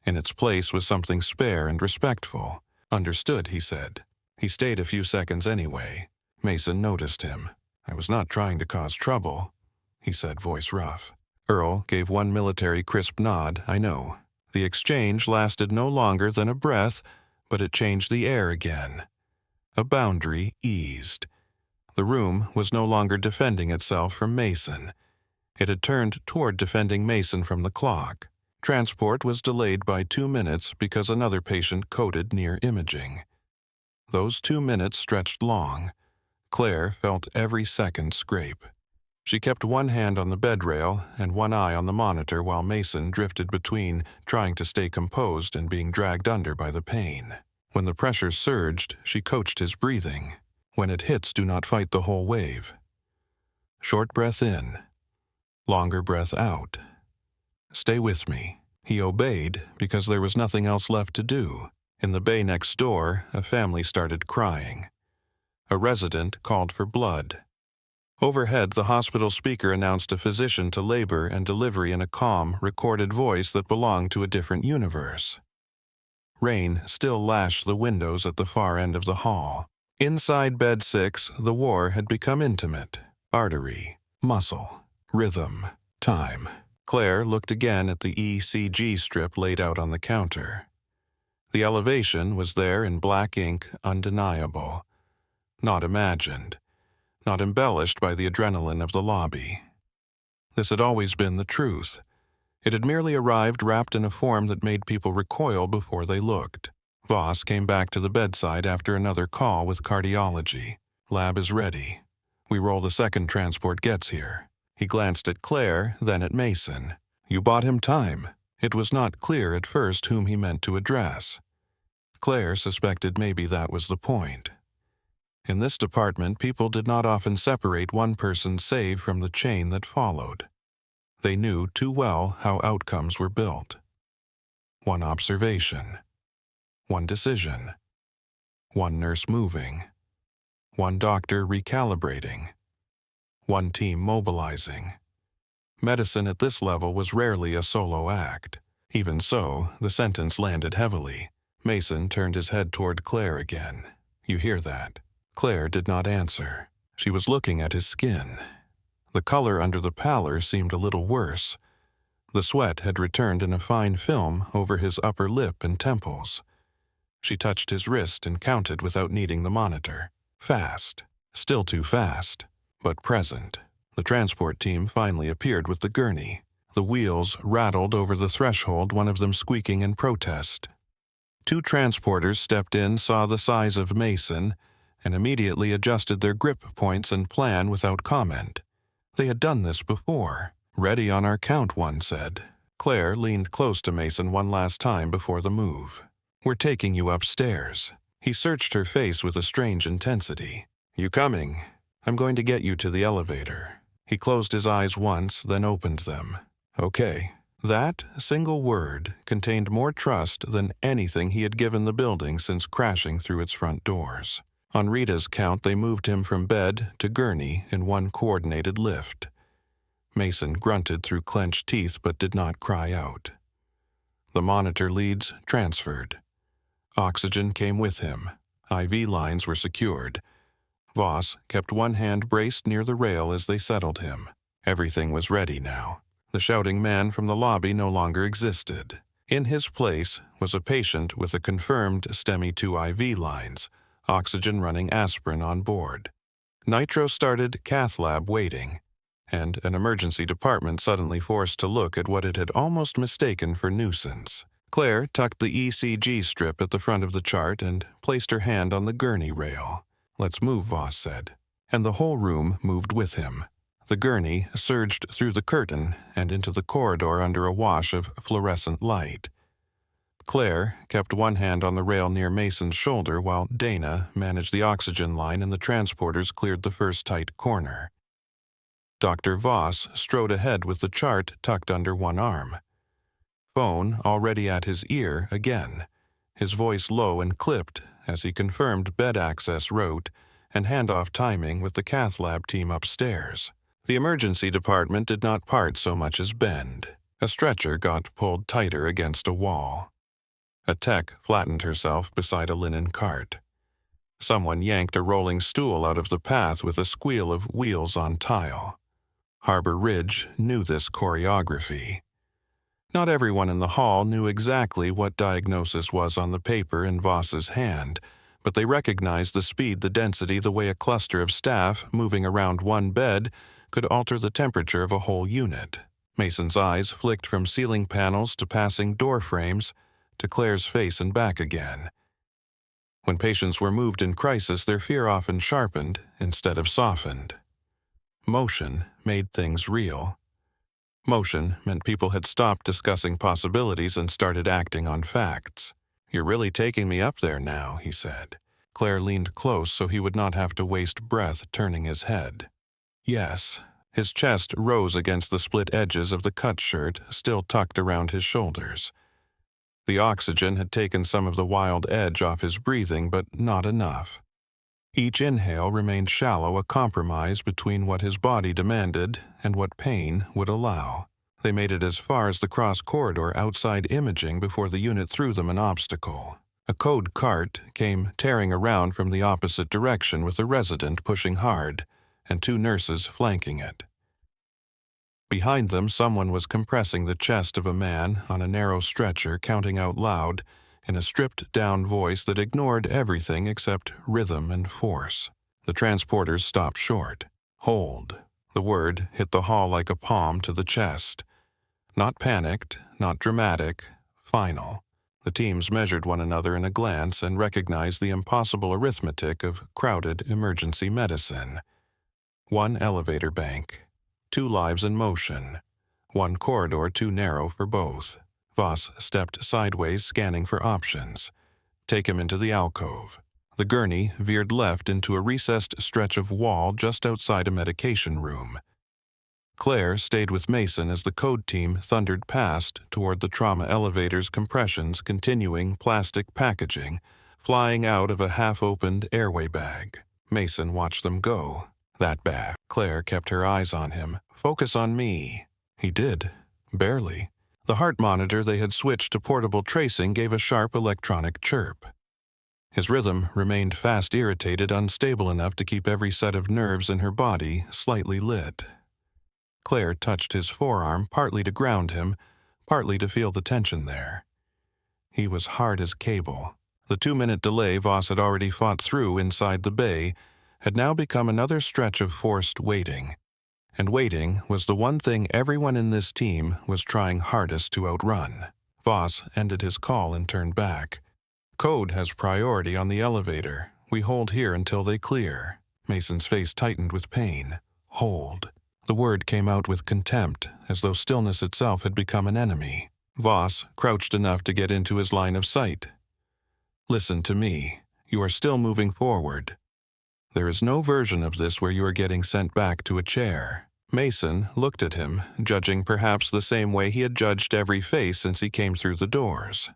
In its place was something spare and respectful. Understood, he said. He stayed a few seconds anyway. Mason noticed him. I was not trying to cause trouble, he said, voice rough. Earl gave one military crisp nod. I know. The exchange lasted no longer than a breath, but it changed the air again. A boundary eased. The room was no longer defending itself from Mason. It had turned toward defending Mason from the clock. Transport was delayed by 2 minutes because another patient coded near imaging. Those 2 minutes stretched long. Claire felt every second scrape. She kept one hand on the bed rail and one eye on the monitor while Mason drifted between, trying to stay composed and being dragged under by the pain. When the pressure surged, she coached his breathing. When it hits, do not fight the whole wave. Short breath in. Longer breath out. Stay with me. He obeyed because there was nothing else left to do. In the bay next door, a family started crying. A resident called for blood. Overhead, the hospital speaker announced a physician to labor and delivery in a calm, recorded voice that belonged to a different universe. Rain still lashed the windows at the far end of the hall. Inside bed 6, the war had become intimate. Artery, muscle, rhythm, time. Claire looked again at the ECG strip laid out on the counter. The elevation was there in black ink, undeniable. Not imagined. Not embellished by the adrenaline of the lobby. This had always been the truth. It had merely arrived wrapped in a form that made people recoil before they looked. Voss came back to the bedside after another call with cardiology. Lab is ready. We roll the second transport gets here. He glanced at Claire, then at Mason. You bought him time. It was not clear at first whom he meant to address. Claire suspected maybe that was the point. In this department, people did not often separate one person's save from the chain that followed. They knew too well how outcomes were built. One observation, one decision, one nurse moving, one doctor recalibrating, one team mobilizing. Medicine at this level was rarely a solo act. Even so, the sentence landed heavily. Mason turned his head toward Claire again. "You hear that?" Claire did not answer. She was looking at his skin. The color under the pallor seemed a little worse. The sweat had returned in a fine film over his upper lip and temples. She touched his wrist and counted without needing the monitor. Fast. Still too fast, but present. The transport team finally appeared with the gurney. The wheels rattled over the threshold, one of them squeaking in protest. Two transporters stepped in, saw the size of Mason, and immediately adjusted their grip points and plan without comment. They had done this before. "Ready on our count," one said. Claire leaned close to Mason one last time before the move. "We're taking you upstairs." He searched her face with a strange intensity. "You coming? I'm going to get you to the elevator." He closed his eyes once, then opened them. "Okay." That single word contained more trust than anything he had given the building since crashing through its front doors. On Rita's count, they moved him from bed to gurney in one coordinated lift. Mason grunted through clenched teeth but did not cry out. The monitor leads transferred. Oxygen came with him. IV lines were secured. Voss kept one hand braced near the rail as they settled him. Everything was ready now. The shouting man from the lobby no longer existed. In his place was a patient with a confirmed STEMI 2 IV lines, oxygen running aspirin on board. Nitro-started cath lab waiting, and an emergency department suddenly forced to look at what it had almost mistaken for nuisance. Claire tucked the ECG strip at the front of the chart and placed her hand on the gurney rail. "Let's move," Voss said. And the whole room moved with him. The gurney surged through the curtain and into the corridor under a wash of fluorescent light. Claire kept one hand on the rail near Mason's shoulder while Dana managed the oxygen line and the transporters cleared the first tight corner. Dr. Voss strode ahead with the chart tucked under one arm. Phone already at his ear again, his voice low and clipped as he confirmed bed access route and handoff timing with the cath lab team upstairs. The emergency department did not part so much as bend. A stretcher got pulled tighter against a wall. A tech flattened herself beside a linen cart. Someone yanked a rolling stool out of the path with a squeal of wheels on tile. Harbor Ridge knew this choreography. Not everyone in the hall knew exactly what diagnosis was on the paper in Voss's hand, but they recognized the speed, the density, the way a cluster of staff moving around one bed could alter the temperature of a whole unit. Mason's eyes flicked from ceiling panels to passing door frames to Claire's face and back again. When patients were moved in crisis, their fear often sharpened instead of softened. Motion made things real. Motion meant people had stopped discussing possibilities and started acting on facts. "You're really taking me up there now," he said. Claire leaned close so he would not have to waste breath turning his head. "Yes." His chest rose against the split edges of the cut shirt still tucked around his shoulders. The oxygen had taken some of the wild edge off his breathing, but not enough. Each inhale remained shallow, a compromise between what his body demanded and what pain would allow. They made it as far as the cross corridor outside imaging before the unit threw them an obstacle. A code cart came tearing around from the opposite direction with a resident pushing hard and two nurses flanking it. Behind them, someone was compressing the chest of a man on a narrow stretcher, counting out loud in a stripped-down voice that ignored everything except rhythm and force. The transporters stopped short. "Hold." The word hit the hall like a palm to the chest. Not panicked, not dramatic, final. The teams measured one another in a glance and recognized the impossible arithmetic of crowded emergency medicine. One elevator bank, two lives in motion, one corridor too narrow for both. Voss stepped sideways, scanning for options. Take him into the alcove. The gurney veered left into a recessed stretch of wall just outside a medication room. Claire stayed with Mason as the code team thundered past toward the trauma elevator's compressions continuing plastic packaging, flying out of a half-opened airway bag. Mason watched them go. That bad. Claire kept her eyes on him. Focus on me. He did. Barely. The heart monitor they had switched to portable tracing gave a sharp electronic chirp. His rhythm remained fast irritated, unstable enough to keep every set of nerves in her body slightly lit. Claire touched his forearm, partly to ground him, partly to feel the tension there. He was hard as cable. The 2-minute delay Voss had already fought through inside the bay had now become another stretch of forced waiting. And waiting was the one thing everyone in this team was trying hardest to outrun. Voss ended his call and turned back. Code has priority on the elevator. We hold here until they clear. Mason's face tightened with pain. Hold. The word came out with contempt, as though stillness itself had become an enemy. Voss crouched enough to get into his line of sight. Listen to me. You are still moving forward. There is no version of this where you are getting sent back to a chair. Mason looked at him, judging perhaps the same way he had judged every face since he came through the doors.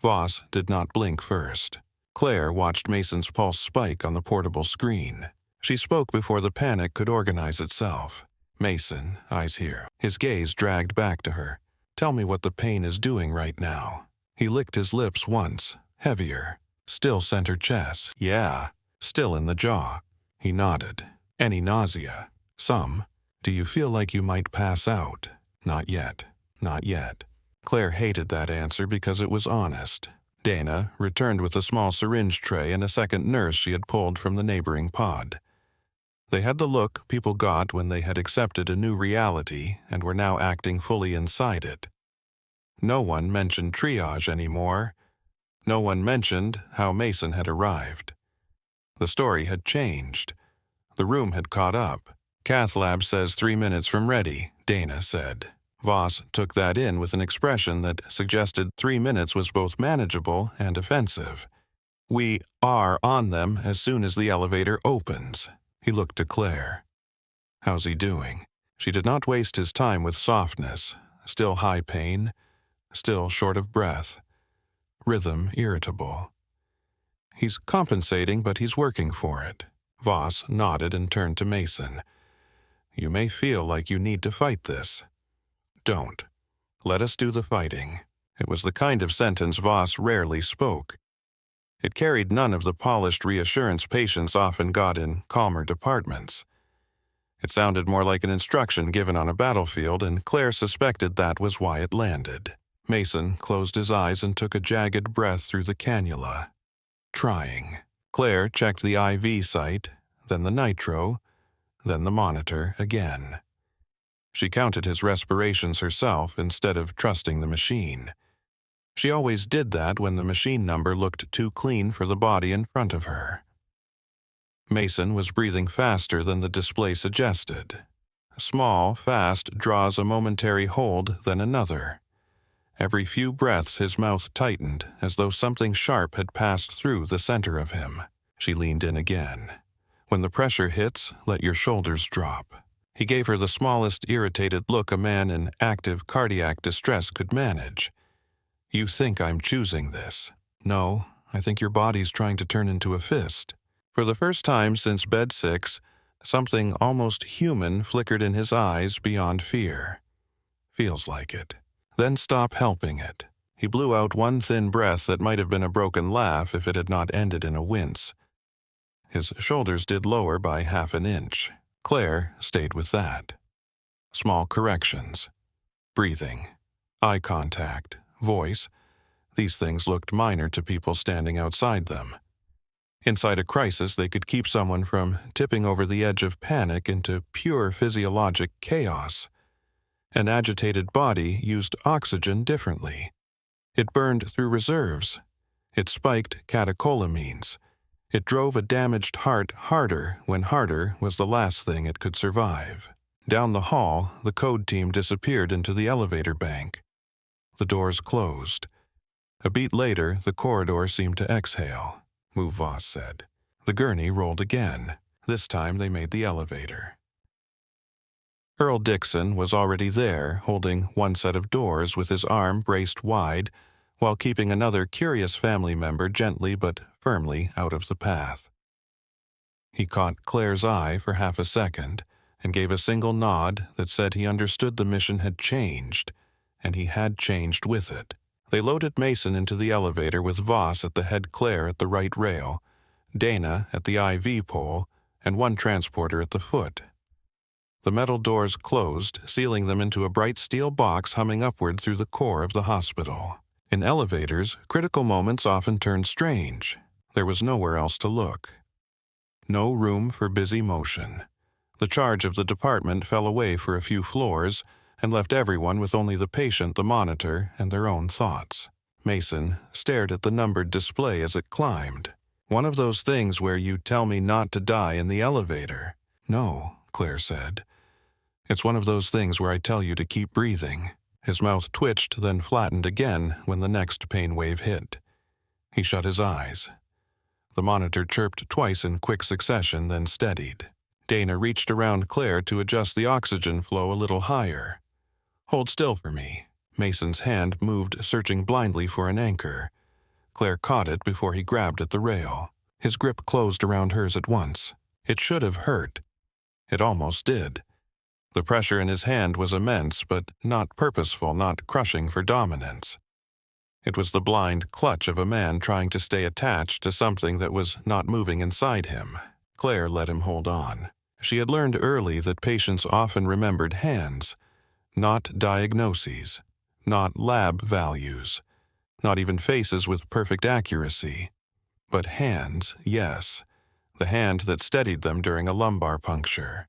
Voss did not blink first. Claire watched Mason's pulse spike on the portable screen. She spoke before the panic could organize itself. Mason, eyes here. His gaze dragged back to her. Tell me what the pain is doing right now. He licked his lips once, heavier. Still center chest. Yeah. Still in the jaw. He nodded. Any nausea? Some. Do you feel like you might pass out? Not yet. Not yet. Claire hated that answer because it was honest. Dana returned with a small syringe tray and a second nurse she had pulled from the neighboring pod. They had the look people got when they had accepted a new reality and were now acting fully inside it. No one mentioned triage anymore. No one mentioned how Mason had arrived. The story had changed. The room had caught up. Cath lab says 3 minutes from ready, Dana said. Voss took that in with an expression that suggested 3 minutes was both manageable and offensive. We are on them as soon as the elevator opens. He looked to Claire. How's he doing? She did not waste his time with softness. Still high pain. Still short of breath. Rhythm irritable. He's compensating, but he's working for it. Voss nodded and turned to Mason. You may feel like you need to fight this. Don't. Let us do the fighting. It was the kind of sentence Voss rarely spoke. It carried none of the polished reassurance patients often got in calmer departments. It sounded more like an instruction given on a battlefield, and Claire suspected that was why it landed. Mason closed his eyes and took a jagged breath through the cannula. Trying. Claire checked the IV site, then the nitro, then the monitor again. She counted his respirations herself instead of trusting the machine. She always did that when the machine number looked too clean for the body in front of her. Mason was breathing faster than the display suggested. Small, fast draws a momentary hold, then another. Every few breaths his mouth tightened, as though something sharp had passed through the center of him. She leaned in again. When the pressure hits, let your shoulders drop. He gave her the smallest irritated look a man in active cardiac distress could manage. You think I'm choosing this? No, I think your body's trying to turn into a fist. For the first time since bed 6, something almost human flickered in his eyes beyond fear. Feels like it. Then stop helping it. He blew out one thin breath that might have been a broken laugh if it had not ended in a wince. His shoulders did lower by half an inch. Claire stayed with that. Small corrections. Breathing. Eye contact. Voice. These things looked minor to people standing outside them. Inside a crisis, they could keep someone from tipping over the edge of panic into pure physiologic chaos. An agitated body used oxygen differently. It burned through reserves. It spiked catecholamines. It drove a damaged heart harder when harder was the last thing it could survive. Down the hall, the code team disappeared into the elevator bank. The doors closed. A beat later, the corridor seemed to exhale. Move, Voss said. The gurney rolled again. This time they made the elevator. Earl Dixon was already there, holding one set of doors with his arm braced wide, while keeping another curious family member gently but firmly out of the path. He caught Claire's eye for half a second and gave a single nod that said he understood the mission had changed, and he had changed with it. They loaded Mason into the elevator with Voss at the head, Claire at the right rail, Dana at the IV pole, and one transporter at the foot. The metal doors closed, sealing them into a bright steel box humming upward through the core of the hospital. In elevators, critical moments often turned strange. There was nowhere else to look. No room for busy motion. The charge of the department fell away for a few floors and left everyone with only the patient, the monitor, and their own thoughts. Mason stared at the numbered display as it climbed. One of those things where you tell me not to die in the elevator. No, Claire said. It's one of those things where I tell you to keep breathing. His mouth twitched, then flattened again when the next pain wave hit. He shut his eyes. The monitor chirped twice in quick succession, then steadied. Dana reached around Claire to adjust the oxygen flow a little higher. Hold still for me. Mason's hand moved, searching blindly for an anchor. Claire caught it before he grabbed at the rail. His grip closed around hers at once. It should have hurt. It almost did. The pressure in his hand was immense, but not purposeful, not crushing for dominance. It was the blind clutch of a man trying to stay attached to something that was not moving inside him. Claire let him hold on. She had learned early that patients often remembered hands, not diagnoses, not lab values, not even faces with perfect accuracy. But hands, yes. The hand that steadied them during a lumbar puncture.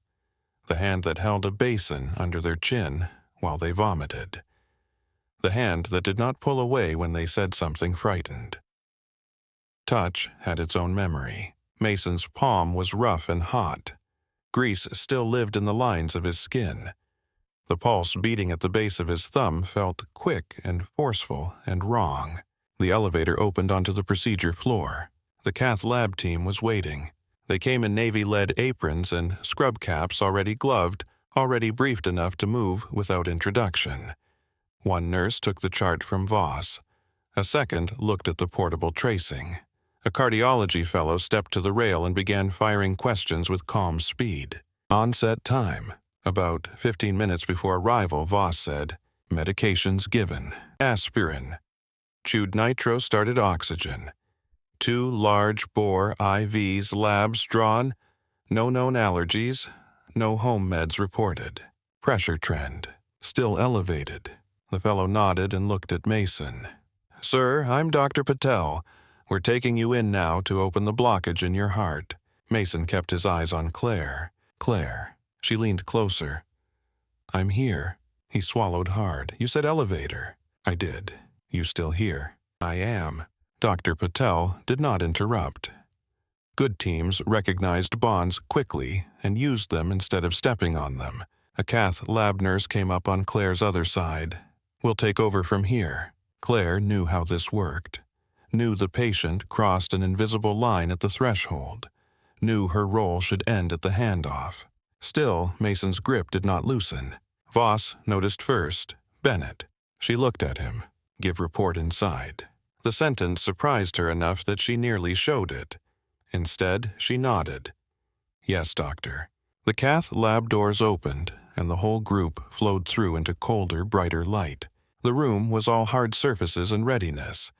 The hand that held a basin under their chin while they vomited. The hand that did not pull away when they said something frightened. Touch had its own memory. Mason's palm was rough and hot. Grease still lived in the lines of his skin. The pulse beating at the base of his thumb felt quick and forceful and wrong. The elevator opened onto the procedure floor. The cath lab team was waiting. They came in navy-lead aprons and scrub caps already gloved, already briefed enough to move without introduction. One nurse took the chart from Voss. A second looked at the portable tracing. A cardiology fellow stepped to the rail and began firing questions with calm speed. Onset time. About 15 minutes before arrival, Voss said, medications given. Aspirin. Chewed nitro started oxygen. 2 large-bore IVs labs drawn. No known allergies. No home meds reported. Pressure trend. Still elevated. The fellow nodded and looked at Mason. Sir, I'm Dr. Patel. We're taking you in now to open the blockage in your heart. Mason kept his eyes on Claire. Claire. She leaned closer. I'm here. He swallowed hard. You said elevator. I did. You still here? I am. Dr. Patel did not interrupt. Good teams recognized bonds quickly and used them instead of stepping on them. A cath lab nurse came up on Claire's other side. We'll take over from here. Claire knew how this worked. Knew the patient crossed an invisible line at the threshold. Knew her role should end at the handoff. Still, Mason's grip did not loosen. Voss noticed first. Bennett. She looked at him. Give report inside. The sentence surprised her enough that she nearly showed it. Instead, she nodded. Yes, doctor. The cath lab doors opened, and the whole group flowed through into colder, brighter light. The room was all hard surfaces and readiness.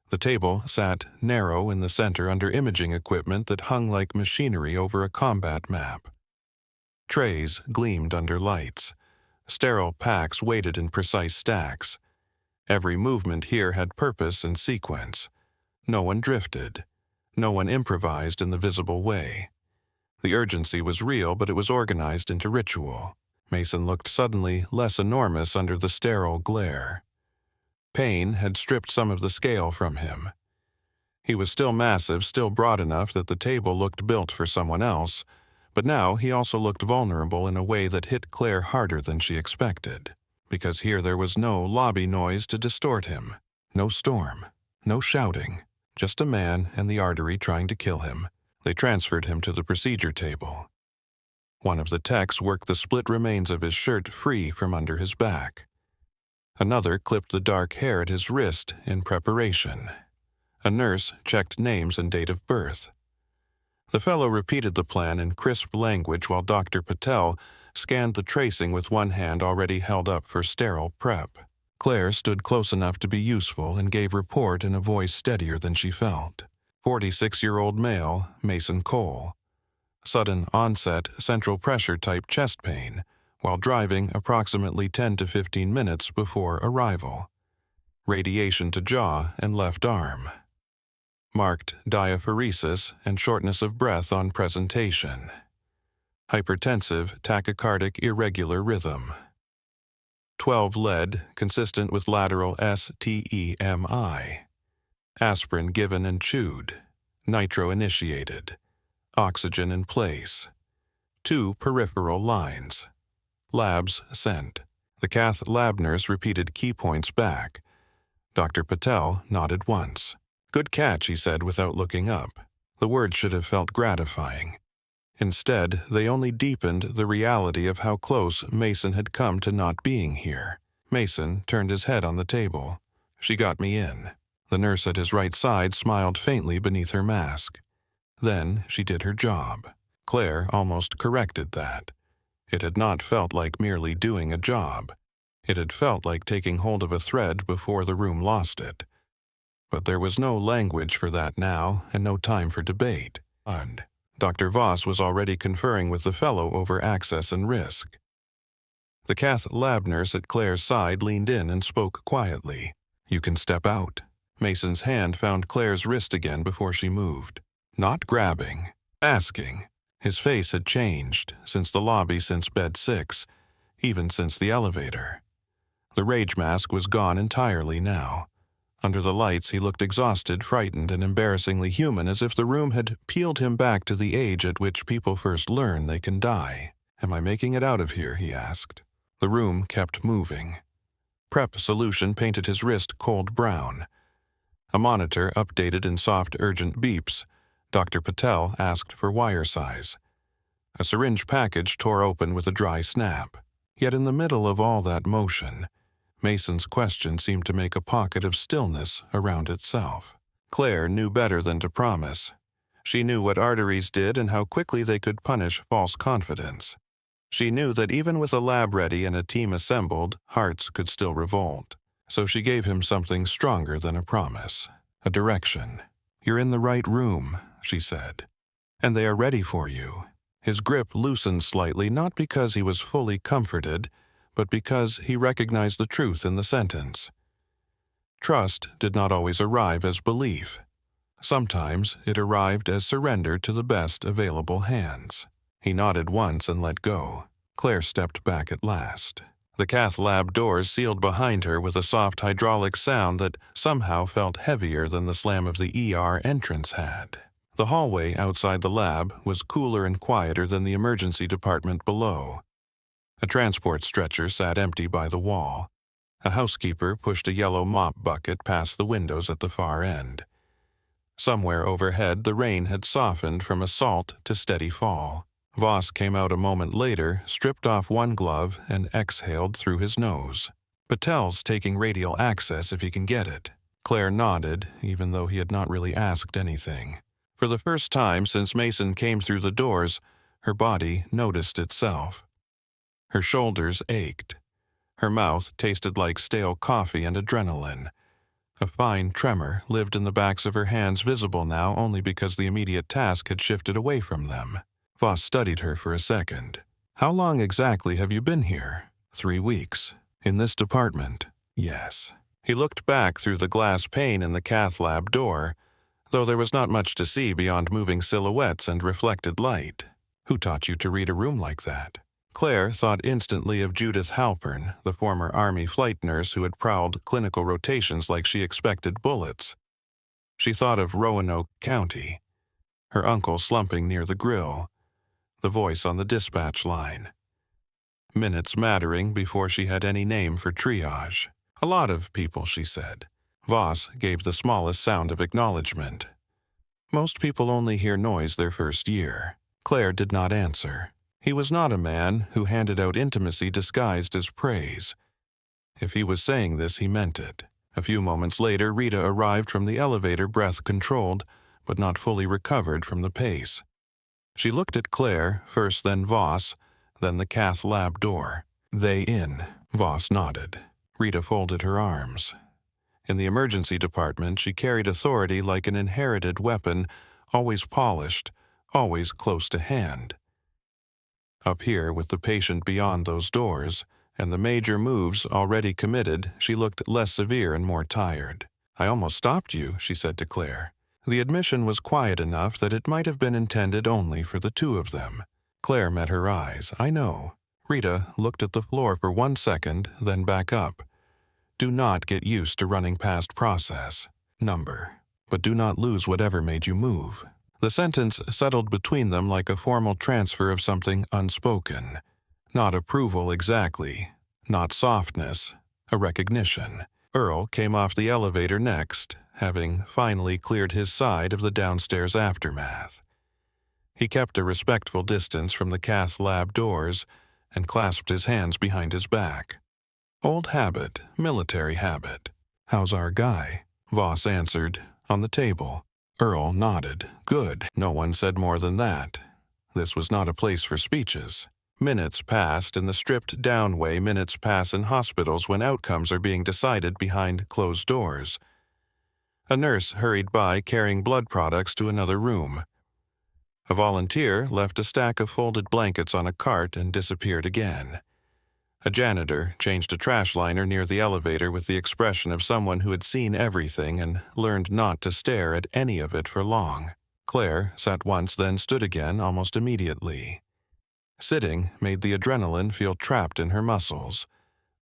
The table sat narrow in the center under imaging equipment that hung like machinery over a combat map. Trays gleamed under lights. Sterile packs waited in precise stacks. Every movement here had purpose and sequence. No one drifted. No one improvised in the visible way. The urgency was real, but it was organized into ritual. Mason looked suddenly less enormous under the sterile glare. Pain had stripped some of the scale from him. He was still massive, still broad enough that the table looked built for someone else, but now he also looked vulnerable in a way that hit Claire harder than she expected. Because here there was no lobby noise to distort him. No storm. No shouting. Just a man and the artery trying to kill him. They transferred him to the procedure table. One of the techs worked the split remains of his shirt free from under his back. Another clipped the dark hair at his wrist in preparation. A nurse checked names and date of birth. The fellow repeated the plan in crisp language while Dr. Patel scanned the tracing with one hand already held up for sterile prep. Claire stood close enough to be useful and gave report in a voice steadier than she felt. 46-year-old male, Mason Cole. Sudden onset central pressure type chest pain while driving approximately 10 to 15 minutes before arrival. Radiation to jaw and left arm. Marked diaphoresis and shortness of breath on presentation. Hypertensive, tachycardic, irregular rhythm. 12 lead, consistent with lateral STEMI. Aspirin given and chewed. Nitro initiated. Oxygen in place. 2 peripheral lines. Labs sent. The cath lab nurse repeated key points back. Dr. Patel nodded once. Good catch, he said without looking up. The words should have felt gratifying. Instead, they only deepened the reality of how close Mason had come to not being here. Mason turned his head on the table. She got me in. The nurse at his right side smiled faintly beneath her mask. Then she did her job. Claire almost corrected that. It had not felt like merely doing a job. It had felt like taking hold of a thread before the room lost it. But there was no language for that now, and no time for debate. And Dr. Voss was already conferring with the fellow over access and risk. The cath lab nurse at Claire's side leaned in and spoke quietly. You can step out. Mason's hand found Claire's wrist again before she moved. Not grabbing, asking. His face had changed since the lobby, since bed 6, even since the elevator. The rage mask was gone entirely now. Under the lights, he looked exhausted, frightened, and embarrassingly human, as if the room had peeled him back to the age at which people first learn they can die. Am I making it out of here? He asked. The room kept moving. Prep solution painted his wrist cold brown. A monitor updated in soft, urgent beeps. Dr. Patel asked for wire size. A syringe package tore open with a dry snap. Yet in the middle of all that motion, Mason's question seemed to make a pocket of stillness around itself. Claire knew better than to promise. She knew what arteries did and how quickly they could punish false confidence. She knew that even with a lab ready and a team assembled, hearts could still revolt. So she gave him something stronger than a promise, a direction. You're in the right room, she said, and they are ready for you. His grip loosened slightly, not because he was fully comforted, but because he recognized the truth in the sentence. Trust did not always arrive as belief. Sometimes it arrived as surrender to the best available hands. He nodded once and let go. Claire stepped back at last. The cath lab doors sealed behind her with a soft hydraulic sound that somehow felt heavier than the slam of the ER entrance had. The hallway outside the lab was cooler and quieter than the emergency department below. A transport stretcher sat empty by the wall. A housekeeper pushed a yellow mop bucket past the windows at the far end. Somewhere overhead, the rain had softened from a salt to steady fall. Voss came out a moment later, stripped off one glove, and exhaled through his nose. Patel's taking radial access if he can get it. Claire nodded, even though he had not really asked anything. For the first time since Mason came through the doors, her body noticed itself. Her shoulders ached. Her mouth tasted like stale coffee and adrenaline. A fine tremor lived in the backs of her hands, visible now only because the immediate task had shifted away from them. Voss studied her for a second. How long exactly have you been here? 3 weeks. In this department? Yes. He looked back through the glass pane in the cath lab door, though there was not much to see beyond moving silhouettes and reflected light. Who taught you to read a room like that? Claire thought instantly of Judith Halpern, the former Army flight nurse who had prowled clinical rotations like she expected bullets. She thought of Roanoke County, her uncle slumping near the grill, the voice on the dispatch line. Minutes mattering before she had any name for triage. A lot of people, she said. Voss gave the smallest sound of acknowledgement. Most people only hear noise their first year. Claire did not answer. He was not a man who handed out intimacy disguised as praise. If he was saying this, he meant it. A few moments later, Rita arrived from the elevator, breath controlled, but not fully recovered from the pace. She looked at Claire, first then Voss, then the cath lab door. "They in." Voss nodded. Rita folded her arms. In the emergency department, she carried authority like an inherited weapon, always polished, always close to hand. Up here, with the patient beyond those doors, and the major moves already committed, she looked less severe and more tired. "I almost stopped you," she said to Claire. The admission was quiet enough that it might have been intended only for the two of them. Claire met her eyes. "I know." Rita looked at the floor for 1 second, then back up. "Do not get used to running past process. Number. But do not lose whatever made you move." The sentence settled between them like a formal transfer of something unspoken. Not approval exactly, not softness, a recognition. Earl came off the elevator next, having finally cleared his side of the downstairs aftermath. He kept a respectful distance from the cath lab doors and clasped his hands behind his back. Old habit, military habit. "How's our guy?" Voss answered, "On the table." Earl nodded. "Good." No one said more than that. This was not a place for speeches. Minutes passed in the stripped-down way minutes pass in hospitals when outcomes are being decided behind closed doors. A nurse hurried by carrying blood products to another room. A volunteer left a stack of folded blankets on a cart and disappeared again. A janitor changed a trash liner near the elevator with the expression of someone who had seen everything and learned not to stare at any of it for long. Claire sat once, then stood again almost immediately. Sitting made the adrenaline feel trapped in her muscles.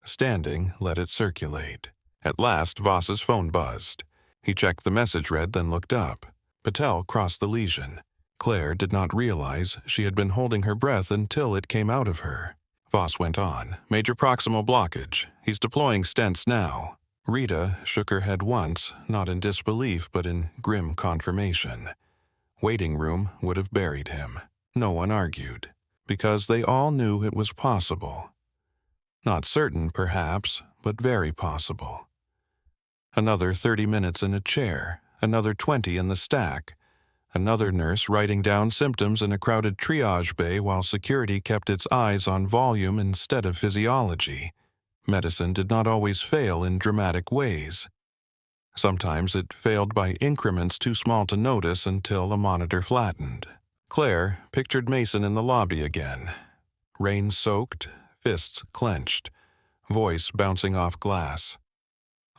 Standing let it circulate. At last, Voss's phone buzzed. He checked the message read, then looked up. Patel crossed the lesion. Claire did not realize she had been holding her breath until it came out of her. Voss went on. "Major proximal blockage. He's deploying stents now." Rita shook her head once, not in disbelief but in grim confirmation. Waiting room would have buried him. No one argued, because they all knew it was possible. Not certain, perhaps, but very possible. Another 30 minutes in a chair, another 20 in the stack. Another nurse writing down symptoms in a crowded triage bay while security kept its eyes on volume instead of physiology. Medicine did not always fail in dramatic ways. Sometimes it failed by increments too small to notice until a monitor flattened. Claire pictured Mason in the lobby again. Rain-soaked, fists clenched, voice bouncing off glass.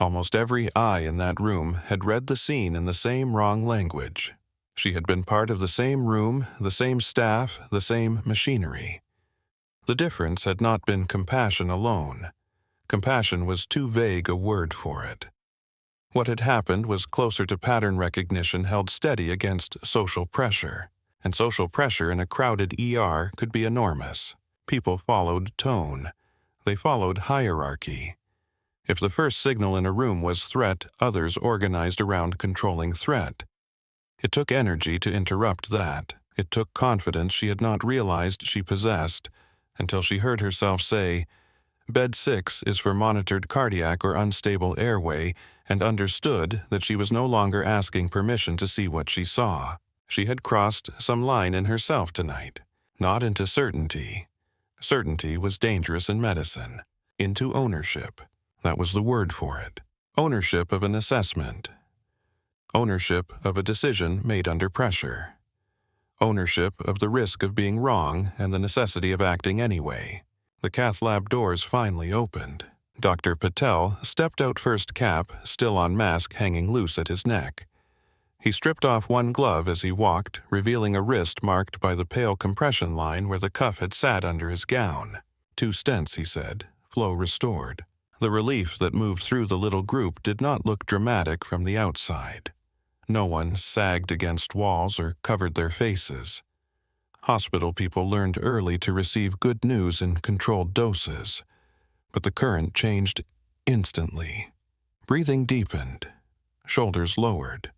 Almost every eye in that room had read the scene in the same wrong language. She had been part of the same room, the same staff, the same machinery. The difference had not been compassion alone. Compassion was too vague a word for it. What had happened was closer to pattern recognition held steady against social pressure, and social pressure in a crowded ER could be enormous. People followed tone. They followed hierarchy. If the first signal in a room was threat, others organized around controlling threat. It took energy to interrupt that. It took confidence she had not realized she possessed, until she heard herself say, "Bed 6 is for monitored cardiac or unstable airway," and understood that she was no longer asking permission to see what she saw. She had crossed some line in herself tonight, not into certainty. Certainty was dangerous in medicine. Into ownership. That was the word for it. Ownership of an assessment. Ownership of a decision made under pressure. Ownership of the risk of being wrong and the necessity of acting anyway. The cath lab doors finally opened. Dr. Patel stepped out first, cap still on mask hanging loose at his neck. He stripped off one glove as he walked, revealing a wrist marked by the pale compression line where the cuff had sat under his gown. 2 stents, he said, flow restored. The relief that moved through the little group did not look dramatic from the outside. No one sagged against walls or covered their faces. Hospital people learned early to receive good news in controlled doses, but the current changed instantly. Breathing deepened. shoulders lowered.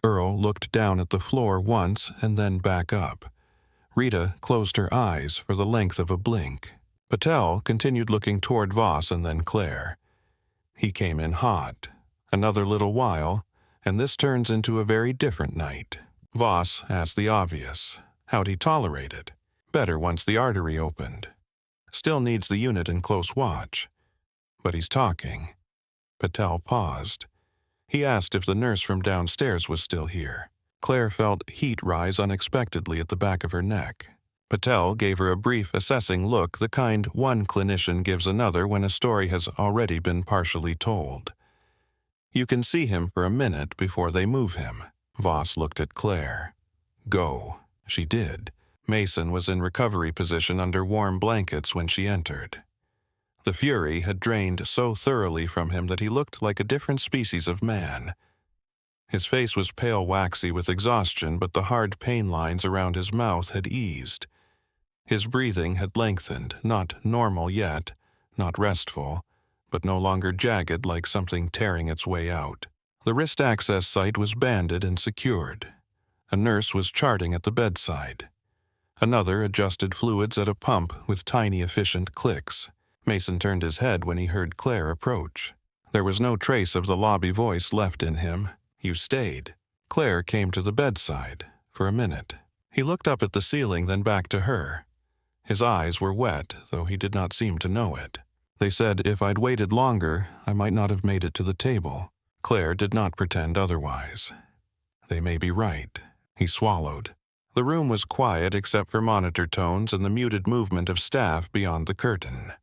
Earl looked down at the floor once and then back up. Rita closed her eyes for the length of a blink. Patel continued looking toward Voss and then Claire. He came in hot. Another little while, and this turns into a very different night. Voss asked the obvious. How'd he tolerate it? Better once the artery opened. Still needs the unit in close watch. But he's talking. Patel paused. He asked if the nurse from downstairs was still here. Claire felt heat rise unexpectedly at the back of her neck. Patel gave her a brief, assessing look, the kind one clinician gives another when a story has already been partially told. You can see him for a minute before they move him. Voss looked at Claire. Go. She did. Mason was in recovery position under warm blankets when she entered. The fury had drained so thoroughly from him that he looked like a different species of man. His face was pale waxy with exhaustion, but the hard pain lines around his mouth had eased. His breathing had lengthened, not normal yet, not restful, but no longer jagged like something tearing its way out. The wrist access site was banded and secured. A nurse was charting at the bedside. Another adjusted fluids at a pump with tiny efficient clicks. Mason turned his head when he heard Claire approach. There was no trace of the lobby voice left in him. You stayed. Claire came to the bedside for a minute. He looked up at the ceiling, then back to her. His eyes were wet, though he did not seem to know it. They said if I'd waited longer, I might not have made it to the table. Claire did not pretend otherwise. They may be right. He swallowed. The room was quiet except for monitor tones and the muted movement of staff beyond the curtain.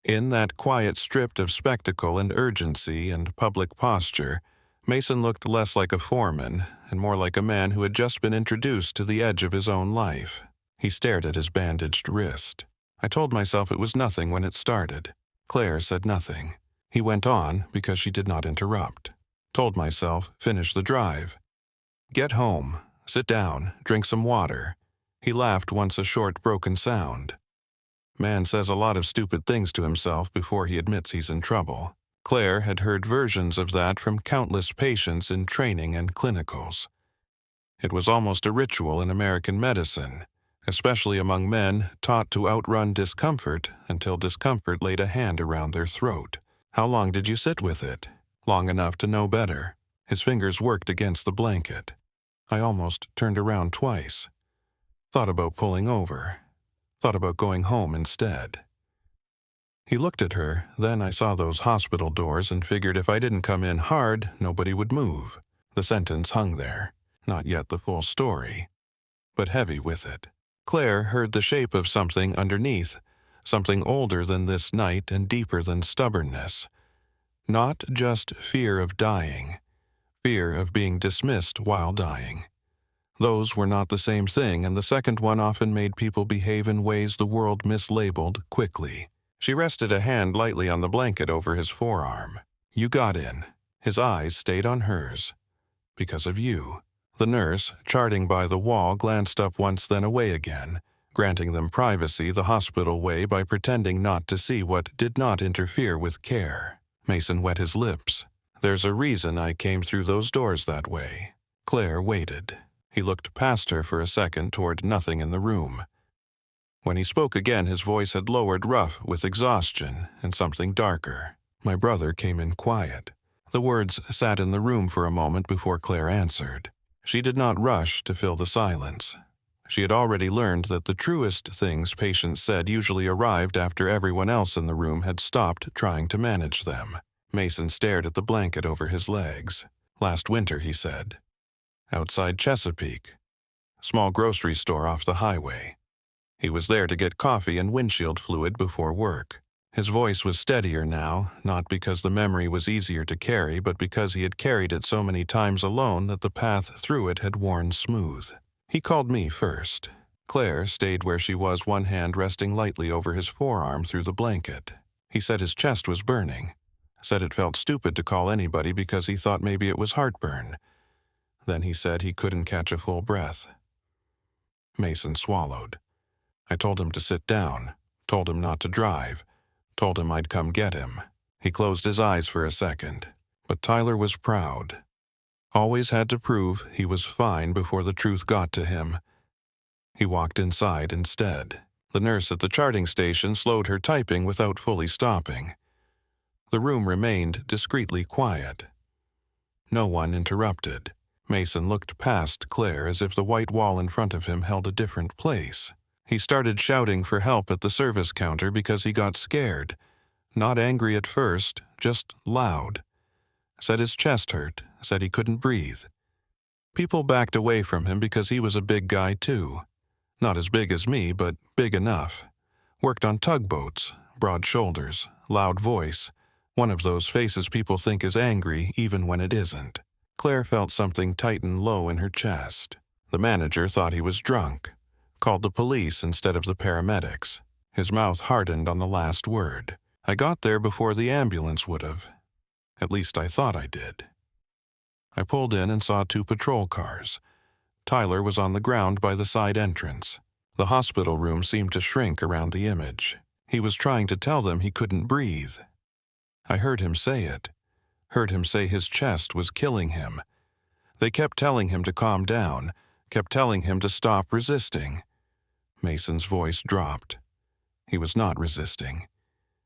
In that quiet strip of spectacle and urgency and public posture, Mason looked less like a foreman and more like a man who had just been introduced to the edge of his own life. He stared at his bandaged wrist. I told myself it was nothing when it started. Claire said nothing. He went on because she did not interrupt. Told myself, finish the drive. Get home. Sit down. Drink some water. He laughed once, a short, broken sound. Man says a lot of stupid things to himself before he admits he's in trouble. Claire had heard versions of that from countless patients in training and clinicals. It was almost a ritual in American medicine, especially among men taught to outrun discomfort until discomfort laid a hand around their throat. How long did you sit with it? Long enough to know better. His fingers worked against the blanket. I almost turned around twice. Thought about pulling over. Thought about going home instead. He looked at her, then I saw those hospital doors and figured if I didn't come in hard, nobody would move. The sentence hung there. Not yet the full story, but heavy with it. Claire heard the shape of something underneath, something older than this night and deeper than stubbornness. Not just fear of dying, fear of being dismissed while dying. Those were not the same thing, and the second one often made people behave in ways the world mislabeled quickly. She rested a hand lightly on the blanket over his forearm. You got in. His eyes stayed on hers. Because of you. The nurse, charting by the wall, glanced up once then away again, granting them privacy the hospital way by pretending not to see what did not interfere with care. Mason wet his lips. There's a reason I came through those doors that way. Claire waited. He looked past her for a second toward nothing in the room. When he spoke again, his voice had lowered rough with exhaustion and something darker. My brother came in quiet. The words sat in the room for a moment before Claire answered. She did not rush to fill the silence. She had already learned that the truest things patients said usually arrived after everyone else in the room had stopped trying to manage them. Mason stared at the blanket over his legs. Last winter, he said. Outside Chesapeake. Small grocery store off the highway. He was there to get coffee and windshield fluid before work. His voice was steadier now, not because the memory was easier to carry, but because he had carried it so many times alone that the path through it had worn smooth. He called me first. Claire stayed where she was, one hand resting lightly over his forearm through the blanket. He said his chest was burning. Said it felt stupid to call anybody because he thought maybe it was heartburn. Then he said he couldn't catch a full breath. Mason swallowed. I told him to sit down, told him not to drive, told him I'd come get him. He closed his eyes for a second. But Tyler was proud. Always had to prove he was fine before the truth got to him. He walked inside instead. The nurse at the charting station slowed her typing without fully stopping. The room remained discreetly quiet. No one interrupted. Mason looked past Claire as if the white wall in front of him held a different place. He started shouting for help at the service counter because he got scared. Not angry at first, just loud. Said his chest hurt, said he couldn't breathe. People backed away from him because he was a big guy too. Not as big as me, but big enough. Worked on tugboats, broad shoulders, loud voice. One of those faces people think is angry even when it isn't. Claire felt something tighten low in her chest. The manager thought he was drunk. Called the police instead of the paramedics. His mouth hardened on the last word. I got there before the ambulance would have. At least I thought I did. I pulled in and saw 2 patrol cars. Tyler was on the ground by the side entrance. The hospital room seemed to shrink around the image. He was trying to tell them he couldn't breathe. I heard him say it. Heard him say his chest was killing him. They kept telling him to calm down, kept telling him to stop resisting. Mason's voice dropped. He was not resisting.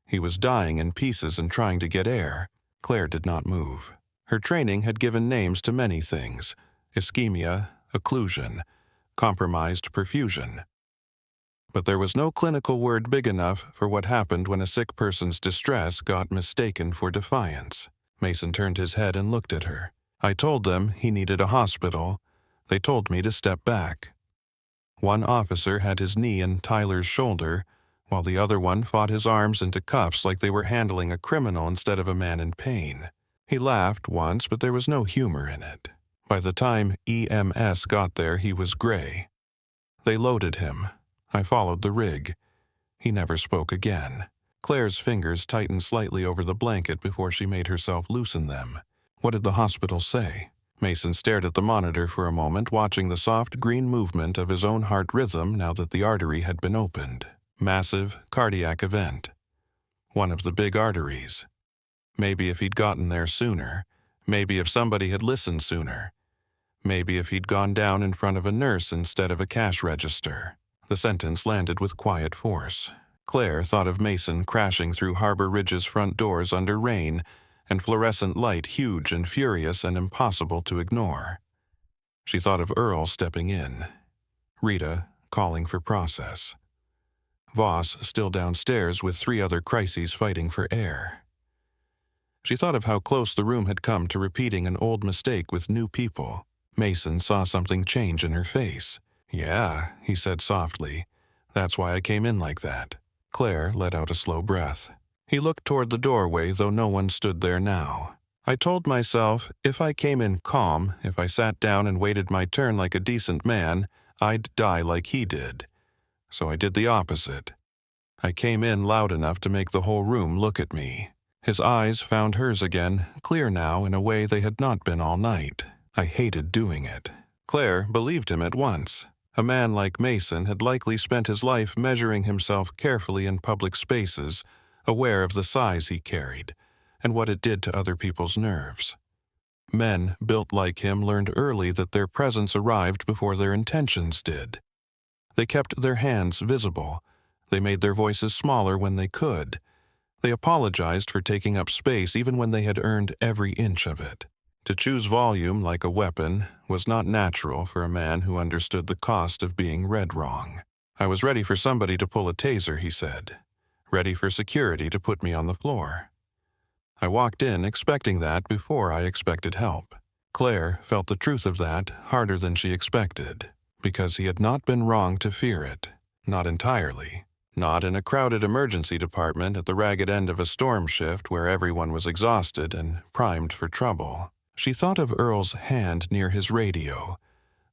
He was dying in pieces and trying to get air. Claire did not move. Her training had given names to many things: ischemia, occlusion, compromised perfusion. But there was no clinical word big enough for what happened when a sick person's distress got mistaken for defiance. Mason turned his head and looked at her. I told them he needed a hospital. They told me to step back. One officer had his knee in Tyler's shoulder, while the other one fought his arms into cuffs like they were handling a criminal instead of a man in pain. He laughed once, but there was no humor in it. By the time EMS got there, he was gray. They loaded him. I followed the rig. He never spoke again. Claire's fingers tightened slightly over the blanket before she made herself loosen them. What did the hospital say? Mason stared at the monitor for a moment, watching the soft green movement of his own heart rhythm now that the artery had been opened. Massive cardiac event. One of the big arteries. Maybe if he'd gotten there sooner. Maybe if somebody had listened sooner. Maybe if he'd gone down in front of a nurse instead of a cash register. The sentence landed with quiet force. Claire thought of Mason crashing through Harbor Ridge's front doors under rain and fluorescent light huge and furious and impossible to ignore. She thought of Earl stepping in. Rita calling for process. Voss still downstairs with 3 other crises fighting for air. She thought of how close the room had come to repeating an old mistake with new people. Mason saw something change in her face. "Yeah," he said softly. "That's why I came in like that." Claire let out a slow breath. He looked toward the doorway, though no one stood there now. I told myself, if I came in calm, if I sat down and waited my turn like a decent man, I'd die like he did. So I did the opposite. I came in loud enough to make the whole room look at me. His eyes found hers again, clear now in a way they had not been all night. I hated doing it. Claire believed him at once. A man like Mason had likely spent his life measuring himself carefully in public spaces, aware of the size he carried, and what it did to other people's nerves. Men built like him learned early that their presence arrived before their intentions did. They kept their hands visible. They made their voices smaller when they could. They apologized for taking up space even when they had earned every inch of it. To choose volume like a weapon was not natural for a man who understood the cost of being read wrong. I was ready for somebody to pull a taser, he said. Ready for security to put me on the floor. I walked in expecting that before I expected help. Claire felt the truth of that harder than she expected, because he had not been wrong to fear it. Not entirely. Not in a crowded emergency department at the ragged end of a storm shift where everyone was exhausted and primed for trouble. She thought of Earl's hand near his radio,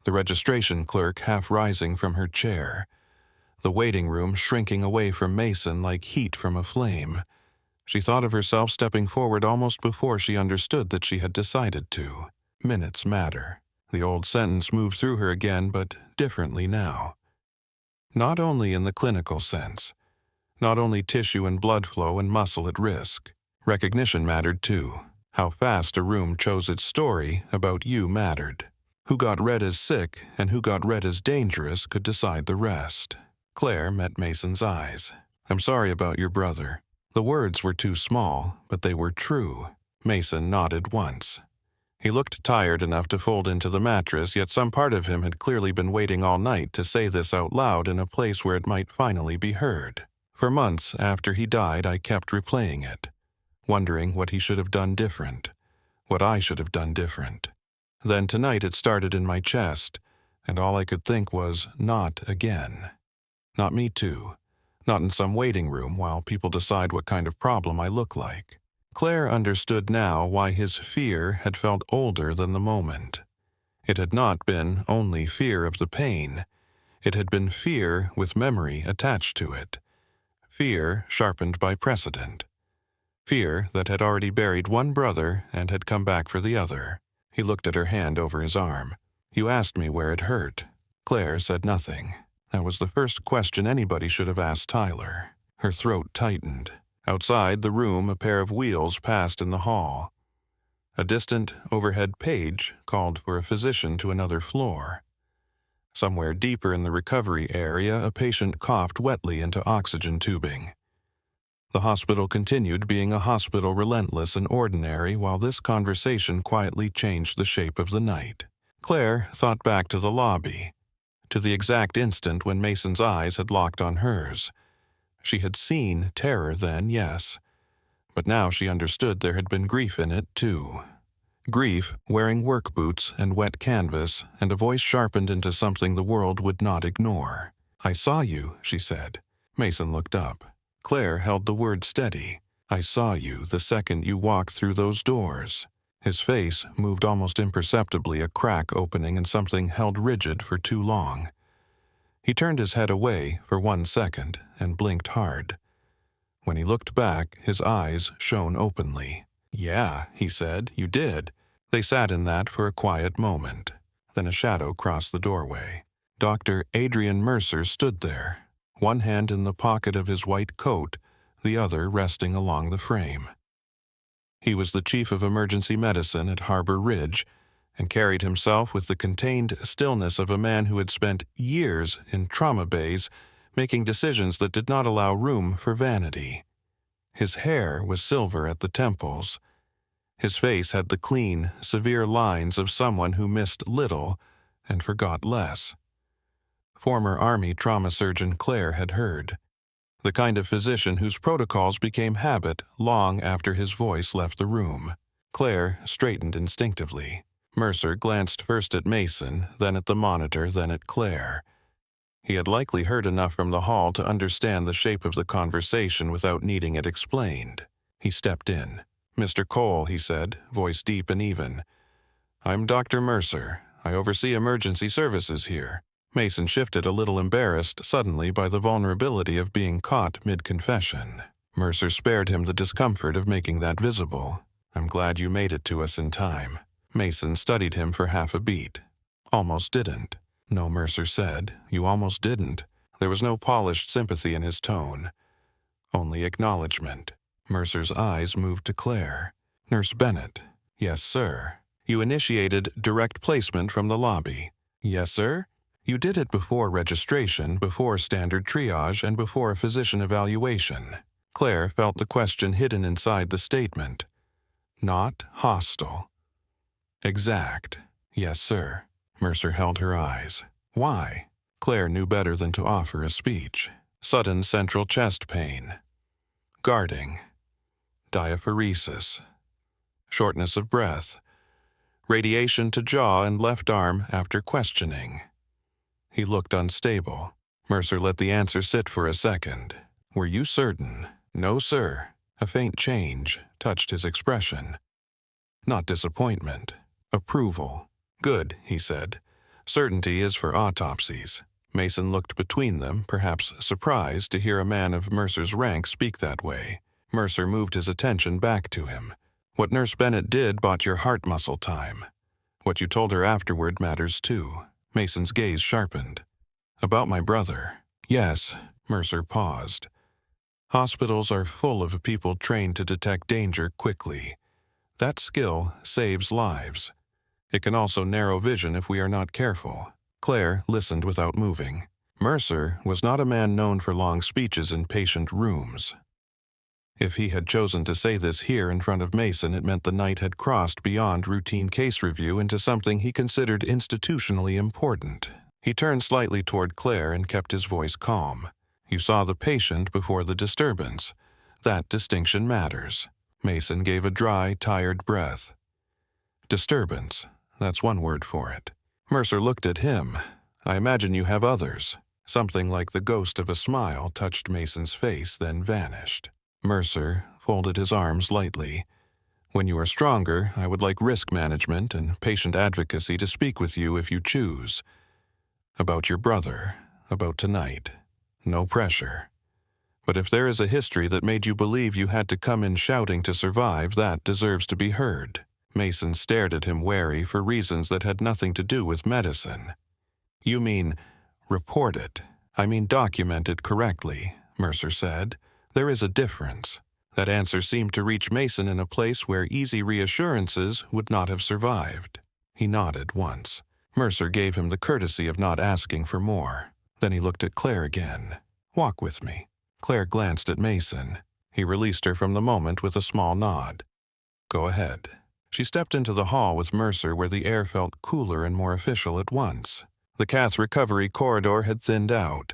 the registration clerk half rising from her chair, the waiting room shrinking away from Mason like heat from a flame. She thought of herself stepping forward almost before she understood that she had decided to. Minutes matter. The old sentence moved through her again, but differently now. Not only in the clinical sense. Not only tissue and blood flow and muscle at risk. Recognition mattered too. How fast a room chose its story about you mattered. Who got read as sick and who got read as dangerous could decide the rest. Claire met Mason's eyes. "I'm sorry about your brother." The words were too small, but they were true. Mason nodded once. He looked tired enough to fold into the mattress, yet some part of him had clearly been waiting all night to say this out loud in a place where it might finally be heard. For months after he died, I kept replaying it, wondering what he should have done different, what I should have done different. Then tonight it started in my chest, and all I could think was, not again. Not me too. Not in some waiting room while people decide what kind of problem I look like. Claire understood now why his fear had felt older than the moment. It had not been only fear of the pain. It had been fear with memory attached to it. Fear sharpened by precedent. Fear that had already buried one brother and had come back for the other. He looked at her hand over his arm. "You asked me where it hurt." Claire said nothing. That was the first question anybody should have asked Tyler. Her throat tightened. Outside the room, a pair of wheels passed in the hall. A distant overhead page called for a physician to another floor. Somewhere deeper in the recovery area, a patient coughed wetly into oxygen tubing. The hospital continued being a hospital relentless and ordinary while this conversation quietly changed the shape of the night. Claire thought back to the lobby, to the exact instant when Mason's eyes had locked on hers. She had seen terror then, yes, but now she understood there had been grief in it, too. Grief wearing work boots and wet canvas, and a voice sharpened into something the world would not ignore. "I saw you," she said. Mason looked up. Claire held the word steady. "I saw you the second you walked through those doors." His face moved almost imperceptibly, a crack opening and something held rigid for too long. He turned his head away for 1 second and blinked hard. When he looked back, his eyes shone openly. "Yeah," he said, "you did." They sat in that for a quiet moment. Then a shadow crossed the doorway. Dr. Adrian Mercer stood there, one hand in the pocket of his white coat, the other resting along the frame. He was the chief of emergency medicine at Harbor Ridge, and carried himself with the contained stillness of a man who had spent years in trauma bays making decisions that did not allow room for vanity. His hair was silver at the temples. His face had the clean, severe lines of someone who missed little and forgot less. Former Army trauma surgeon Claire had heard. The kind of physician whose protocols became habit long after his voice left the room. Claire straightened instinctively. Mercer glanced first at Mason, then at the monitor, then at Claire. He had likely heard enough from the hall to understand the shape of the conversation without needing it explained. He stepped in. "Mr. Cole," he said, voice deep and even. "I'm Dr. Mercer. I oversee emergency services here." Mason shifted a little, embarrassed suddenly by the vulnerability of being caught mid-confession. Mercer spared him the discomfort of making that visible. "I'm glad you made it to us in time." Mason studied him for half a beat. "Almost didn't." "No," Mercer said, "you almost didn't." There was no polished sympathy in his tone, only acknowledgement. Mercer's eyes moved to Claire. "Nurse Bennett." "Yes, sir." "You initiated direct placement from the lobby." "Yes, sir." "You did it before registration, before standard triage, and before a physician evaluation." Claire felt the question hidden inside the statement. Not hostile. Exact. "Yes, sir." Mercer held her eyes. "Why?" Claire knew better than to offer a speech. "Sudden central chest pain. Guarding. Diaphoresis. Shortness of breath. Radiation to jaw and left arm after questioning." He looked unstable. Mercer let the answer sit for a second. "Were you certain?" "No, sir." A faint change touched his expression. Not disappointment. Approval. "Good," he said. "Certainty is for autopsies." Mason looked between them, perhaps surprised to hear a man of Mercer's rank speak that way. Mercer moved his attention back to him. "What Nurse Bennett did bought your heart muscle time. What you told her afterward matters too." Mason's gaze sharpened. "About my brother." "Yes." Mercer paused. "Hospitals are full of people trained to detect danger quickly. That skill saves lives. It can also narrow vision if we are not careful. Claire listened without moving. Mercer was not a man known for long speeches in patient rooms. If he had chosen to say this here in front of Mason, it meant the night had crossed beyond routine case review into something he considered institutionally important. He turned slightly toward Claire and kept his voice calm. You saw the patient before the disturbance. That distinction matters. Mason gave a dry, tired breath. Disturbance. That's one word for it. Mercer looked at him. I imagine you have others. Something like the ghost of a smile touched Mason's face, then vanished. Mercer folded his arms lightly. When you are stronger, I would like risk management and patient advocacy to speak with you if you choose. About your brother, about tonight. No pressure. But if there is a history that made you believe you had to come in shouting to survive, that deserves to be heard. Mason stared at him wary for reasons that had nothing to do with medicine. You mean, report it. I mean document it correctly, Mercer said. There is a difference. That answer seemed to reach Mason in a place where easy reassurances would not have survived. He nodded once. Mercer gave him the courtesy of not asking for more. Then he looked at Claire again. Walk with me. Claire glanced at Mason. He released her from the moment with a small nod. Go ahead. She stepped into the hall with Mercer where the air felt cooler and more official at once. The cath recovery corridor had thinned out.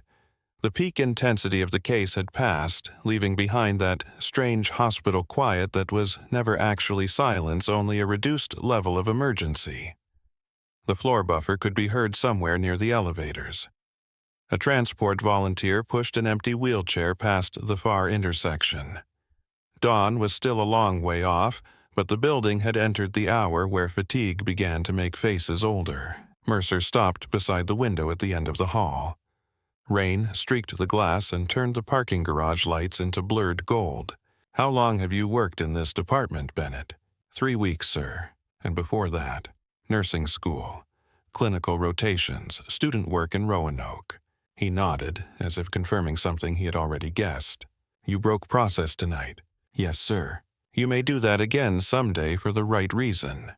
The peak intensity of the case had passed, leaving behind that strange hospital quiet that was never actually silence, only a reduced level of emergency. The floor buffer could be heard somewhere near the elevators. A transport volunteer pushed an empty wheelchair past the far intersection. Dawn was still a long way off, but the building had entered the hour where fatigue began to make faces older. Mercer stopped beside the window at the end of the hall. Rain streaked the glass and turned the parking garage lights into blurred gold. How long have you worked in this department, Bennett? 3 weeks, sir. And before that, nursing school, clinical rotations, student work in Roanoke. He nodded, as if confirming something he had already guessed. You broke process tonight. Yes, sir. You may do that again someday for the right reason.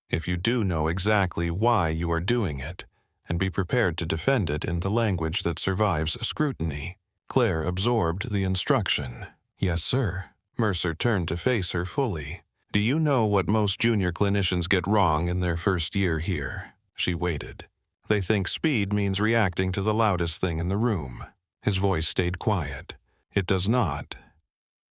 If you do know exactly why you are doing it, and be prepared to defend it in the language that survives scrutiny. Claire absorbed the instruction. Yes, sir. Mercer turned to face her fully. Do you know what most junior clinicians get wrong in their first year here? She waited. They think speed means reacting to the loudest thing in the room. His voice stayed quiet. It does not.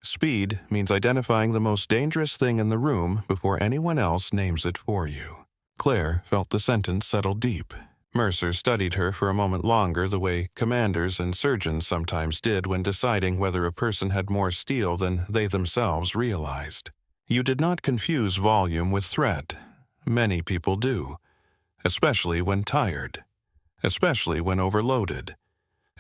Speed means identifying the most dangerous thing in the room before anyone else names it for you. Claire felt the sentence settle deep. Mercer studied her for a moment longer the way commanders and surgeons sometimes did when deciding whether a person had more steel than they themselves realized. You did not confuse volume with threat. Many people do, especially when tired, especially when overloaded,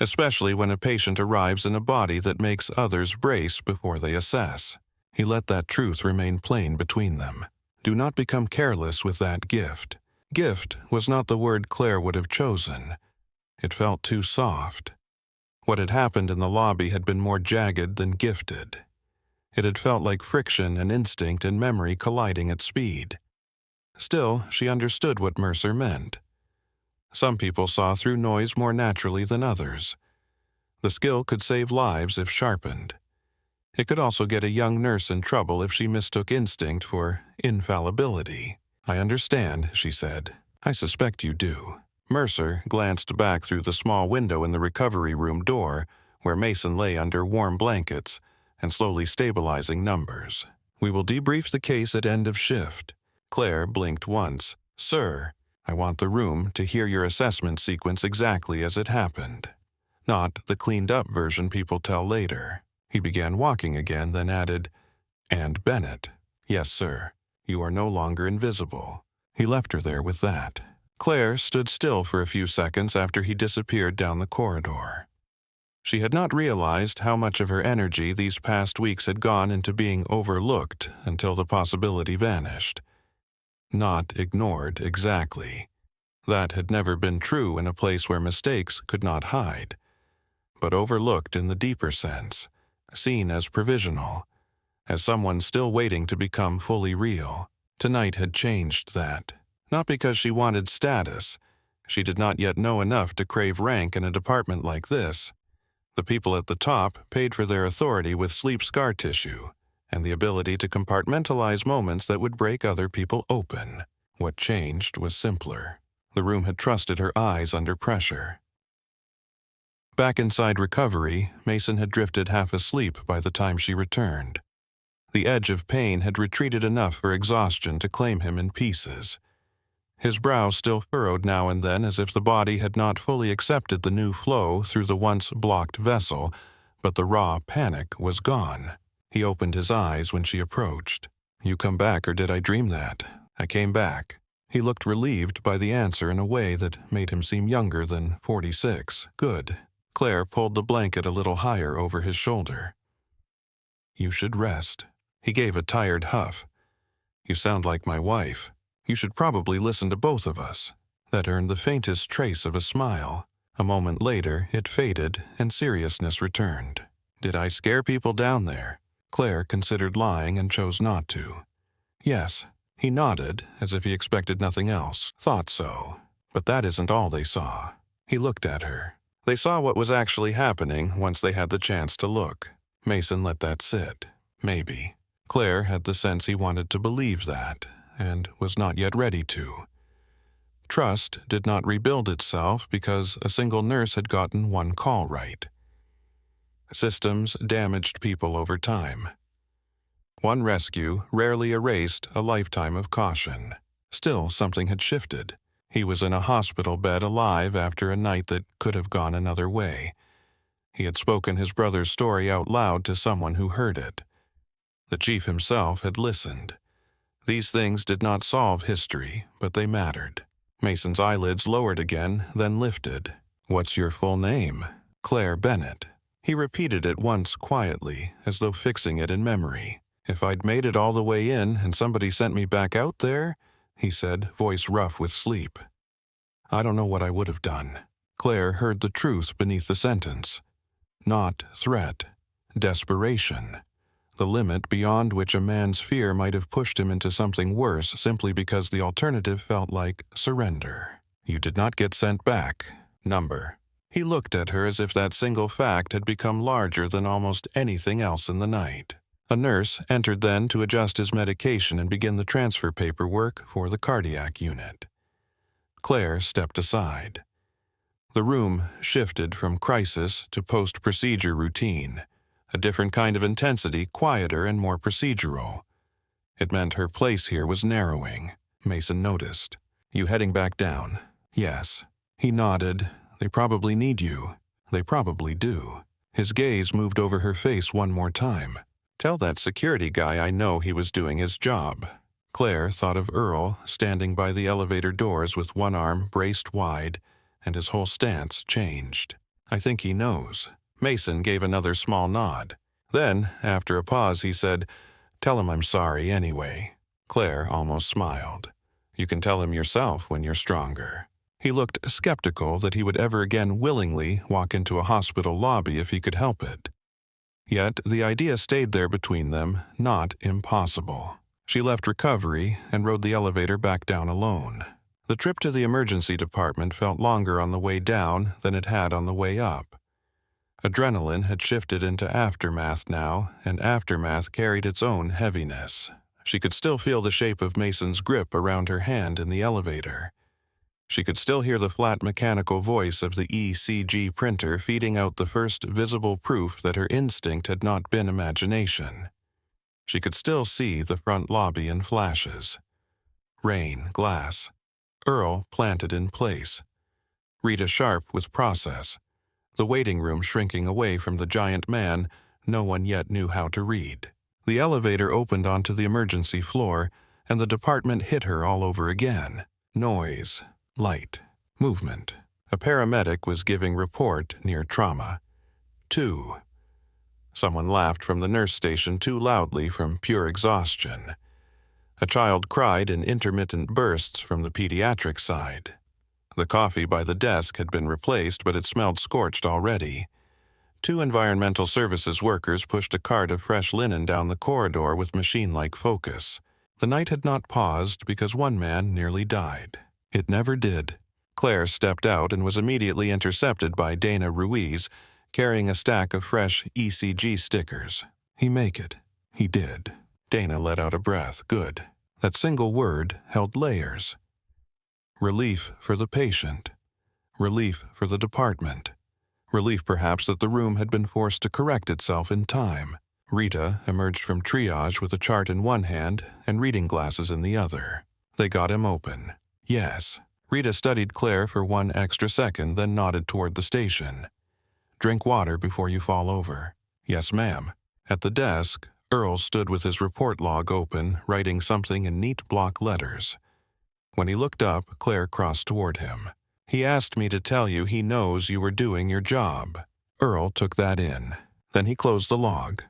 especially when a patient arrives in a body that makes others brace before they assess. He let that truth remain plain between them. Do not become careless with that gift. Gift was not the word Claire would have chosen. It felt too soft. What had happened in the lobby had been more jagged than gifted. It had felt like friction and instinct and memory colliding at speed. Still, she understood what Mercer meant. Some people saw through noise more naturally than others. The skill could save lives if sharpened. It could also get a young nurse in trouble if she mistook instinct for infallibility. I understand, she said. I suspect you do. Mercer glanced back through the small window in the recovery room door, where Mason lay under warm blankets and slowly stabilizing numbers. We will debrief the case at end of shift. Claire blinked once. Sir, I want the room to hear your assessment sequence exactly as it happened. Not the cleaned-up version people tell later. He began walking again, then added, And Bennett. Yes, sir. You are no longer invisible. He left her there with that. Claire stood still for a few seconds after he disappeared down the corridor. She had not realized how much of her energy these past weeks had gone into being overlooked until the possibility vanished. Not ignored exactly. That had never been true in a place where mistakes could not hide, but overlooked in the deeper sense, seen as provisional, as someone still waiting to become fully real. Tonight had changed that. Not because she wanted status. She did not yet know enough to crave rank in a department like this. The people at the top paid for their authority with sleep scar tissue and the ability to compartmentalize moments that would break other people open. What changed was simpler. The room had trusted her eyes under pressure. Back inside recovery, Mason had drifted half asleep by the time she returned. The edge of pain had retreated enough for exhaustion to claim him in pieces. His brow still furrowed now and then as if the body had not fully accepted the new flow through the once blocked vessel, but the raw panic was gone. He opened his eyes when she approached. "You come back, or did I dream that?" "I came back." He looked relieved by the answer in a way that made him seem younger than 46. "Good." Claire pulled the blanket a little higher over his shoulder. "You should rest." He gave a tired huff. "You sound like my wife. You should probably listen to both of us." That earned the faintest trace of a smile. A moment later, it faded and seriousness returned. "Did I scare people down there?" Claire considered lying and chose not to. "Yes." He nodded, as if he expected nothing else. "Thought so. But that isn't all they saw." He looked at her. They saw what was actually happening once they had the chance to look. Mason let that sit. Maybe. Claire had the sense he wanted to believe that, and was not yet ready to. Trust did not rebuild itself because a single nurse had gotten one call right. Systems damaged people over time. One rescue rarely erased a lifetime of caution. Still, something had shifted. He was in a hospital bed alive after a night that could have gone another way. He had spoken his brother's story out loud to someone who heard it. The chief himself had listened. These things did not solve history, but they mattered. Mason's eyelids lowered again, then lifted. "What's your full name?" "Claire Bennett." He repeated it once quietly, as though fixing it in memory. "If I'd made it all the way in and somebody sent me back out there," he said, voice rough with sleep, "I don't know what I would have done." Claire heard the truth beneath the sentence. Not threat. Desperation. The limit beyond which a man's fear might have pushed him into something worse simply because the alternative felt like surrender. "You did not get sent back. Number." He looked at her as if that single fact had become larger than almost anything else in the night. A nurse entered then to adjust his medication and begin the transfer paperwork for the cardiac unit. Claire stepped aside. The room shifted from crisis to post-procedure routine, a different kind of intensity, quieter and more procedural. It meant her place here was narrowing. Mason noticed. "You heading back down?" "Yes." He nodded. "They probably need you." "They probably do." His gaze moved over her face one more time. "Tell that security guy I know he was doing his job." Claire thought of Earl standing by the elevator doors with one arm braced wide, and his whole stance changed. "I think he knows." Mason gave another small nod. Then, after a pause, he said, "Tell him I'm sorry anyway." Claire almost smiled. "You can tell him yourself when you're stronger." He looked skeptical that he would ever again willingly walk into a hospital lobby if he could help it. Yet the idea stayed there between them, not impossible. She left recovery and rode the elevator back down alone. The trip to the emergency department felt longer on the way down than it had on the way up. Adrenaline had shifted into aftermath now, and aftermath carried its own heaviness. She could still feel the shape of Mason's grip around her hand in the elevator. She could still hear the flat mechanical voice of the ECG printer feeding out the first visible proof that her instinct had not been imagination. She could still see the front lobby in flashes. Rain, glass. Earl planted in place. Rita sharp with process. The waiting room shrinking away from the giant man no one yet knew how to read. The elevator opened onto the emergency floor, and the department hit her all over again. Noise. Light. Movement. A paramedic was giving report near trauma. 2. Someone laughed from the nurse station too loudly from pure exhaustion. A child cried in intermittent bursts from the pediatric side. The coffee by the desk had been replaced, but it smelled scorched already. Two environmental services workers pushed a cart of fresh linen down the corridor with machine-like focus. The night had not paused because one man nearly died. It never did. Claire stepped out and was immediately intercepted by Dana Ruiz, carrying a stack of fresh ECG stickers. He make it. He did. Dana let out a breath. Good. That single word held layers. Relief for the patient. Relief for the department. Relief perhaps that the room had been forced to correct itself in time. Rita emerged from triage with a chart in one hand and reading glasses in the other. They got him open. Yes. Rita studied Claire for 1 extra second, then nodded toward the station. Drink water before you fall over. Yes, ma'am. At the desk, Earl stood with his report log open, writing something in neat block letters. When he looked up, Claire crossed toward him. He asked me to tell you he knows you were doing your job. Earl took that in. Then he closed the log.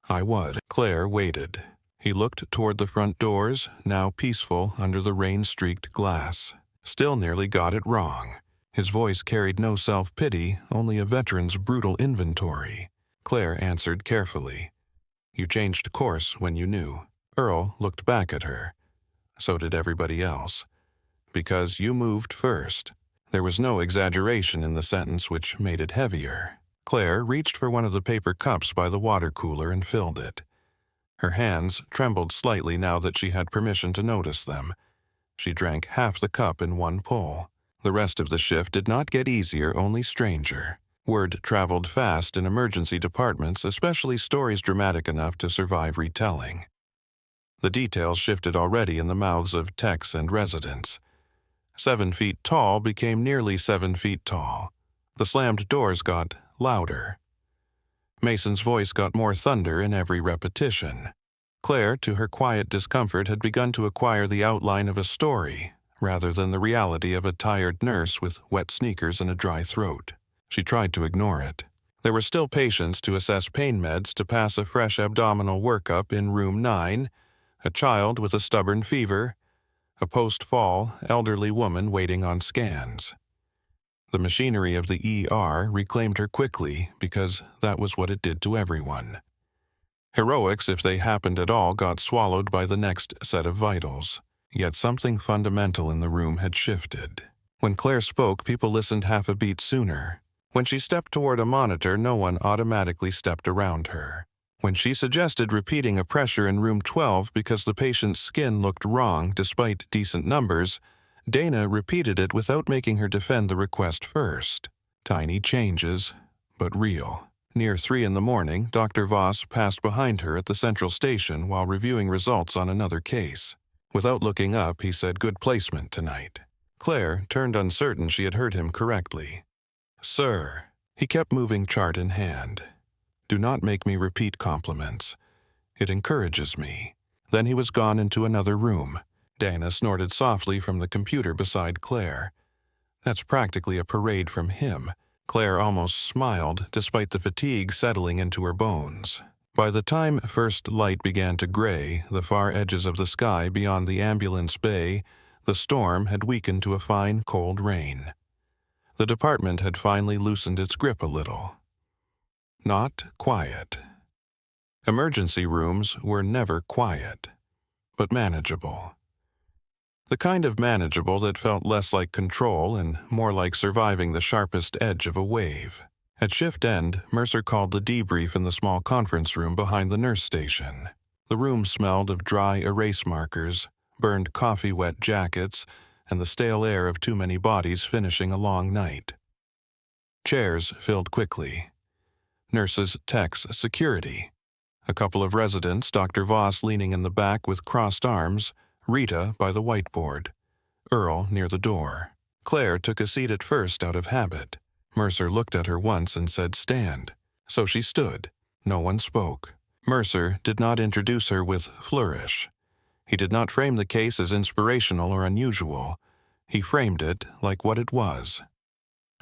I would. Claire waited. He looked toward the front doors, now peaceful under the rain-streaked glass. Still nearly got it wrong. His voice carried no self-pity, only a veteran's brutal inventory. Claire answered carefully. You changed course when you knew. Earl looked back at her. So did everybody else. Because you moved first. There was no exaggeration in the sentence, which made it heavier. Claire reached for one of the paper cups by the water cooler and filled it. Her hands trembled slightly now that she had permission to notice them. She drank half the cup in one pull. The rest of the shift did not get easier, only stranger. Word traveled fast in emergency departments, especially stories dramatic enough to survive retelling. The details shifted already in the mouths of techs and residents. 7 feet tall became nearly 7 feet tall. The slammed doors got louder. Mason's voice got more thunder in every repetition. Claire, to her quiet discomfort, had begun to acquire the outline of a story, rather than the reality of a tired nurse with wet sneakers and a dry throat. She tried to ignore it. There were still patients to assess pain meds to pass a fresh abdominal workup in room 9, a child with a stubborn fever, a post-fall elderly woman waiting on scans. The machinery of the ER reclaimed her quickly because that was what it did to everyone. Heroics, if they happened at all, got swallowed by the next set of vitals. Yet something fundamental in the room had shifted. When Claire spoke, people listened half a beat sooner. When she stepped toward a monitor, no one automatically stepped around her. When she suggested repeating a pressure in room 12 because the patient's skin looked wrong despite decent numbers, Dana repeated it without making her defend the request first. Tiny changes, but real. Near 3 in the morning, Dr. Voss passed behind her at the central station while reviewing results on another case. Without looking up, he said, "Good placement tonight." Claire turned uncertain she had heard him correctly. "Sir." He kept moving chart in hand. "Do not make me repeat compliments. It encourages me." Then he was gone into another room. Dana snorted softly from the computer beside Claire. That's practically a parade from him. Claire almost smiled, despite the fatigue settling into her bones. By the time first light began to gray the far edges of the sky beyond the ambulance bay, the storm had weakened to a fine, cold rain. The department had finally loosened its grip a little. Not quiet. Emergency rooms were never quiet, but manageable. The kind of manageable that felt less like control and more like surviving the sharpest edge of a wave. At shift end, Mercer called the debrief in the small conference room behind the nurse station. The room smelled of dry erase markers, burned coffee-wet jackets, and the stale air of too many bodies finishing a long night. Chairs filled quickly. Nurses, techs, security. A couple of residents, Dr. Voss leaning in the back with crossed arms, Rita by the whiteboard, Earl near the door. Claire took a seat at first out of habit. Mercer looked at her once and said, "Stand." So she stood. No one spoke. Mercer did not introduce her with flourish. He did not frame the case as inspirational or unusual. He framed it like what it was.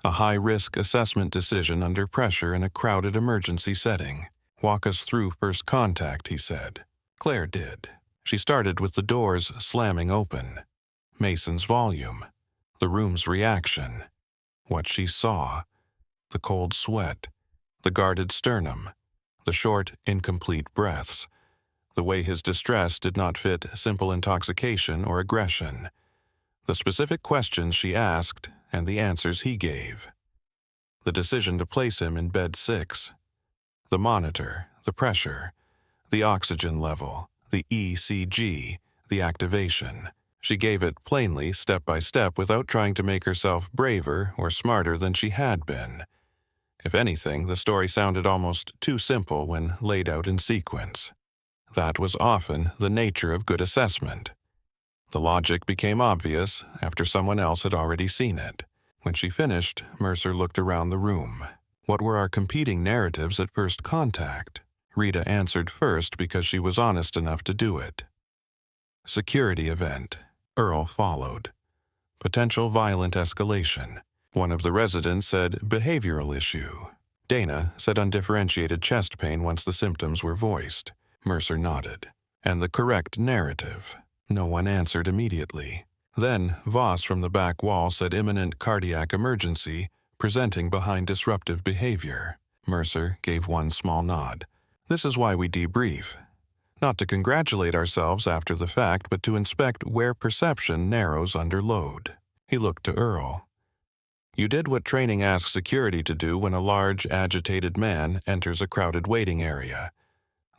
A high-risk assessment decision under pressure in a crowded emergency setting. "Walk us through first contact," he said. Claire did. She started with the doors slamming open. Mason's volume. The room's reaction. What she saw. The cold sweat. The guarded sternum, the short, incomplete breaths, the way his distress did not fit simple intoxication or aggression, the specific questions she asked and the answers he gave, the decision to place him in bed 6, the monitor, the pressure, the oxygen level, the ECG, the activation. She gave it plainly, step by step, without trying to make herself braver or smarter than she had been. If anything, the story sounded almost too simple when laid out in sequence. That was often the nature of good assessment. The logic became obvious after someone else had already seen it. When she finished, Mercer looked around the room. What were our competing narratives at first contact? Rita answered first because she was honest enough to do it. Security event. Earl followed. Potential violent escalation. One of the residents said behavioral issue. Dana said undifferentiated chest pain once the symptoms were voiced. Mercer nodded. And the correct narrative. No one answered immediately. Then Voss from the back wall said imminent cardiac emergency, presenting behind disruptive behavior. Mercer gave one small nod. This is why we debrief. Not to congratulate ourselves after the fact, but to inspect where perception narrows under load. He looked to Earl. You did what training asks security to do when a large, agitated man enters a crowded waiting area.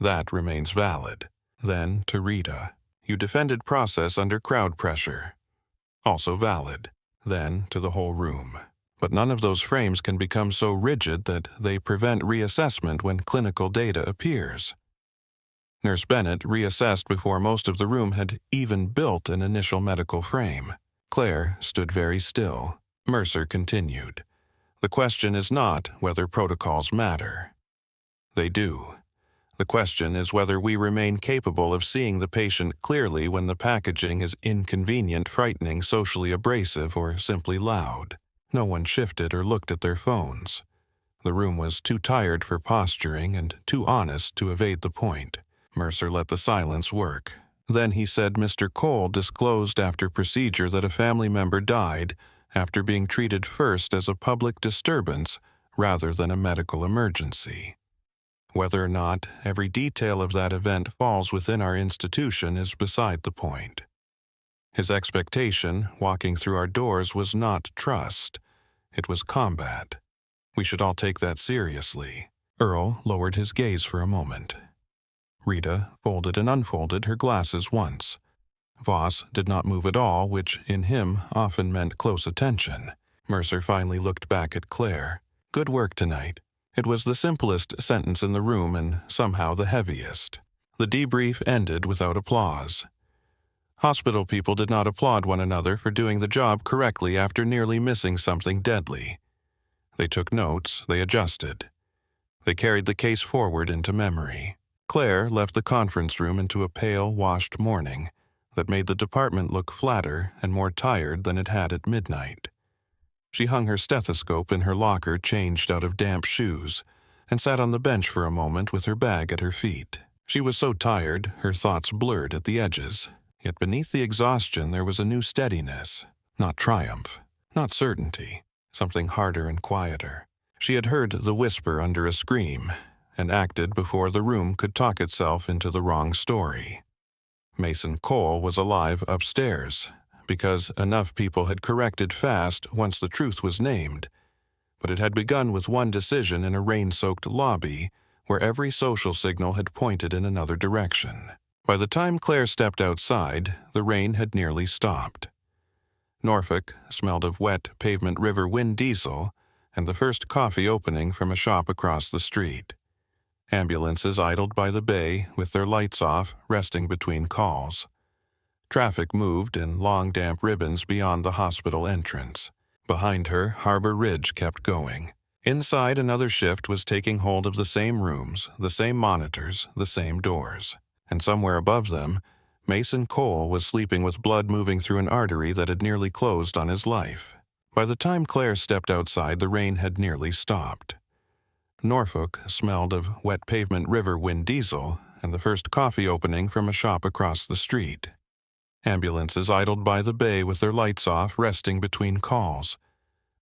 That remains valid. Then, to Rita, you defended process under crowd pressure. Also valid. Then, to the whole room. But none of those frames can become so rigid that they prevent reassessment when clinical data appears. Nurse Bennett reassessed before most of the room had even built an initial medical frame. Claire stood very still. Mercer continued. The question is not whether protocols matter. They do. The question is whether we remain capable of seeing the patient clearly when the packaging is inconvenient, frightening, socially abrasive, or simply loud. No one shifted or looked at their phones. The room was too tired for posturing and too honest to evade the point. Mercer let the silence work. Then he said Mr. Cole disclosed after procedure that a family member died after being treated first as a public disturbance rather than a medical emergency. Whether or not every detail of that event falls within our institution is beside the point. His expectation, walking through our doors, was not trust. It was combat. We should all take that seriously. Earl lowered his gaze for a moment. Rita folded and unfolded her glasses once. Voss did not move at all, which in him often meant close attention. Mercer finally looked back at Claire. Good work tonight. It was the simplest sentence in the room and somehow the heaviest. The debrief ended without applause. Hospital people did not applaud one another for doing the job correctly after nearly missing something deadly. They took notes, they adjusted. They carried the case forward into memory. Claire left the conference room into a pale, washed morning that made the department look flatter and more tired than it had at midnight. She hung her stethoscope in her locker, changed out of damp shoes, and sat on the bench for a moment with her bag at her feet. She was so tired, her thoughts blurred at the edges. Yet beneath the exhaustion there was a new steadiness, not triumph, not certainty, something harder and quieter. She had heard the whisper under a scream, and acted before the room could talk itself into the wrong story. Mason Cole was alive upstairs, because enough people had corrected fast once the truth was named, but it had begun with one decision in a rain-soaked lobby where every social signal had pointed in another direction. By the time Claire stepped outside, the rain had nearly stopped. Norfolk smelled of wet pavement river wind diesel and the first coffee opening from a shop across the street. Ambulances idled by the bay with their lights off, resting between calls. Traffic moved in long damp ribbons beyond the hospital entrance. Behind her, Harbor Ridge kept going. Inside, another shift was taking hold of the same rooms, the same monitors, the same doors. And somewhere above them, Mason Cole was sleeping with blood moving through an artery that had nearly closed on his life. By the time Claire stepped outside, the rain had nearly stopped. Norfolk smelled of wet pavement river wind diesel and the first coffee opening from a shop across the street. Ambulances idled by the bay with their lights off, resting between calls.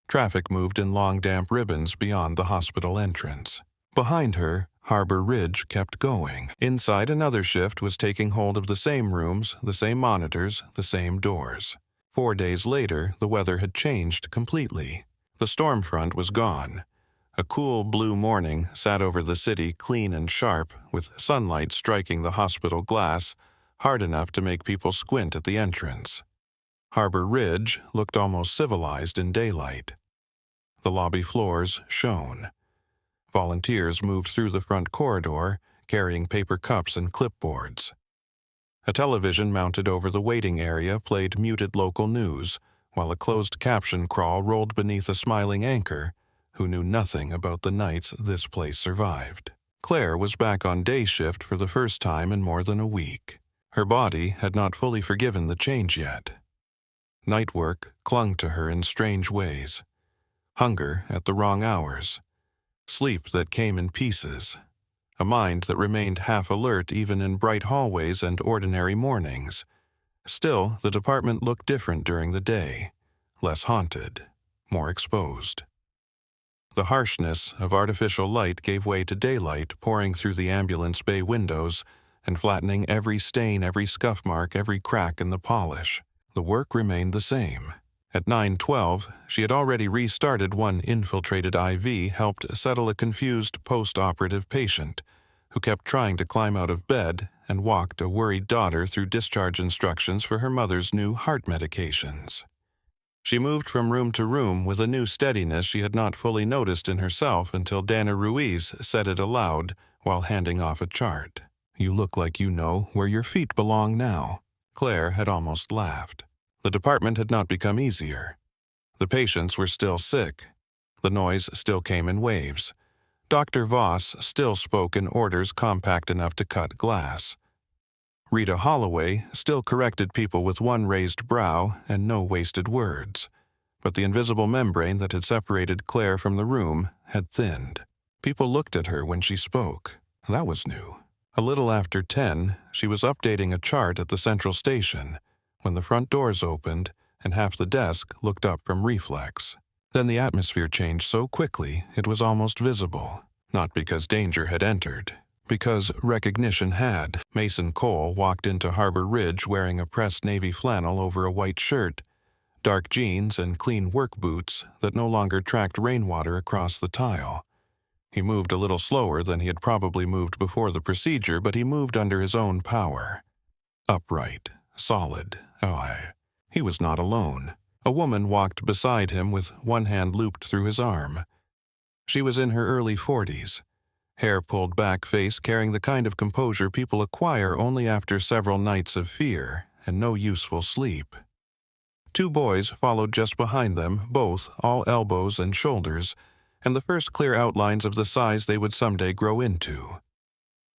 Traffic moved in long damp ribbons beyond the hospital entrance. Behind her, Harbor Ridge kept going. Inside, another shift was taking hold of the same rooms, the same monitors, the same doors. 4 days later, the weather had changed completely. The storm front was gone. A cool blue morning sat over the city, clean and sharp, with sunlight striking the hospital glass hard enough to make people squint at the entrance. Harbor Ridge looked almost civilized in daylight. The lobby floors shone. Volunteers moved through the front corridor, carrying paper cups and clipboards. A television mounted over the waiting area played muted local news, while a closed caption crawl rolled beneath a smiling anchor who knew nothing about the nights this place survived. Claire was back on day shift for the first time in more than a week. Her body had not fully forgiven the change yet. Night work clung to her in strange ways. Hunger at the wrong hours. Sleep that came in pieces. A mind that remained half alert even in bright hallways and ordinary mornings. Still, the department looked different during the day. Less haunted, more exposed. The harshness of artificial light gave way to daylight pouring through the ambulance bay windows and flattening every stain, every scuff mark, every crack in the polish. The work remained the same. At 9:12, she had already restarted one infiltrated IV, helped settle a confused post-operative patient who kept trying to climb out of bed and walked a worried daughter through discharge instructions for her mother's new heart medications. She moved from room to room with a new steadiness she had not fully noticed in herself until Dana Ruiz said it aloud while handing off a chart. "You look like you know where your feet belong now." Claire had almost laughed. The department had not become easier. The patients were still sick. The noise still came in waves. Dr. Voss still spoke in orders compact enough to cut glass. Rita Holloway still corrected people with one raised brow and no wasted words. But the invisible membrane that had separated Claire from the room had thinned. People looked at her when she spoke. That was new. A little after 10, she was updating a chart at the central station when the front doors opened and half the desk looked up from reflex. Then the atmosphere changed so quickly it was almost visible. Not because danger had entered, because recognition had. Mason Cole walked into Harbor Ridge wearing a pressed navy flannel over a white shirt, dark jeans, and clean work boots that no longer tracked rainwater across the tile. He moved a little slower than he had probably moved before the procedure, but he moved under his own power. Upright, solid. He was not alone. A woman walked beside him with one hand looped through his arm. She was in her early 40s. Hair pulled back, face carrying the kind of composure people acquire only after several nights of fear and no useful sleep. 2 boys followed just behind them, both all elbows and shoulders, and the first clear outlines of the size they would someday grow into.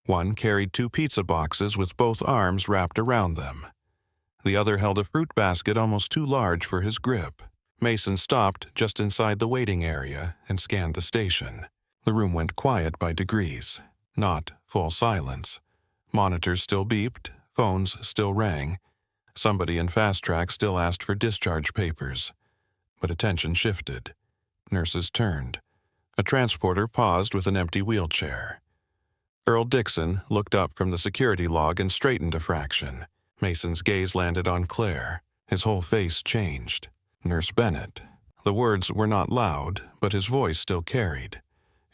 One carried 2 pizza boxes with both arms wrapped around them. The other held a fruit basket almost too large for his grip. Mason stopped just inside the waiting area and scanned the station. The room went quiet by degrees. Not full silence. Monitors still beeped, phones still rang. Somebody in fast track still asked for discharge papers. But attention shifted. Nurses turned. A transporter paused with an empty wheelchair. Earl Dixon looked up from the security log and straightened a fraction. Mason's gaze landed on Claire. His whole face changed. Nurse Bennett. The words were not loud, but his voice still carried.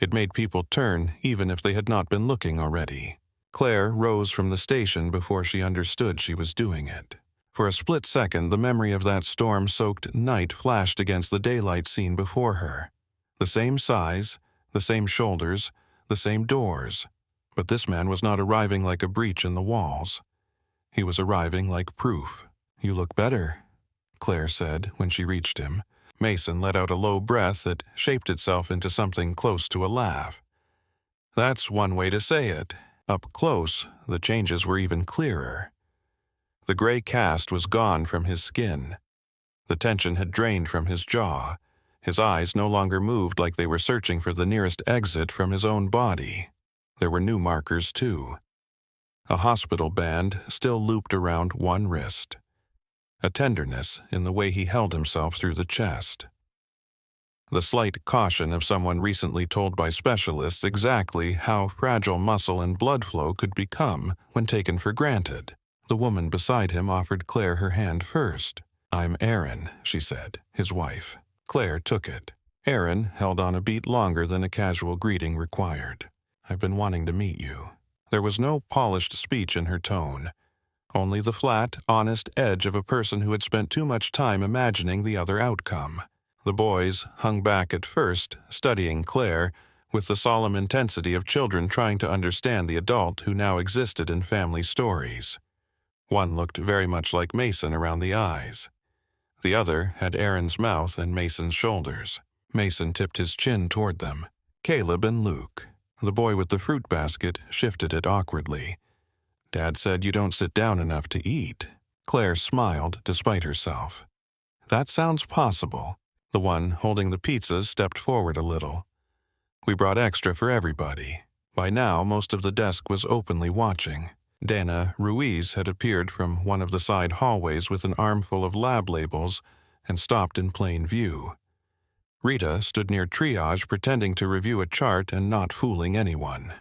It made people turn even if they had not been looking already. Claire rose from the station before she understood she was doing it. For a split second, the memory of that storm-soaked night flashed against the daylight scene before her. The same size, the same shoulders, the same doors. But this man was not arriving like a breach in the walls. He was arriving like proof. "You look better," Claire said when she reached him. Mason let out a low breath that shaped itself into something close to a laugh. "That's one way to say it." Up close, the changes were even clearer. The gray cast was gone from his skin. The tension had drained from his jaw. His eyes no longer moved like they were searching for the nearest exit from his own body. There were new markers, too. A hospital band still looped around one wrist. A tenderness in the way he held himself through the chest. the slight caution of someone recently told by specialists exactly how fragile muscle and blood flow could become when taken for granted. The woman beside him offered Claire her hand first. "I'm Aaron," she said, his wife. Claire took it. Aaron held on a beat longer than a casual greeting required. "I've been wanting to meet you." There was no polished speech in her tone, only the flat, honest edge of a person who had spent too much time imagining the other outcome. The boys hung back at first, studying Claire, with the solemn intensity of children trying to understand the adult who now existed in family stories. One looked very much like Mason around the eyes. The other had Aaron's mouth and Mason's shoulders. Mason tipped his chin toward them. Caleb and Luke. The boy with the fruit basket shifted it awkwardly. "Dad said you don't sit down enough to eat." Claire smiled despite herself. "That sounds possible." The one holding the pizzas stepped forward a little. "We brought extra for everybody." By now, most of the desk was openly watching. Dana Ruiz had appeared from one of the side hallways with an armful of lab labels and stopped in plain view. Rita stood near triage pretending to review a chart and not fooling anyone.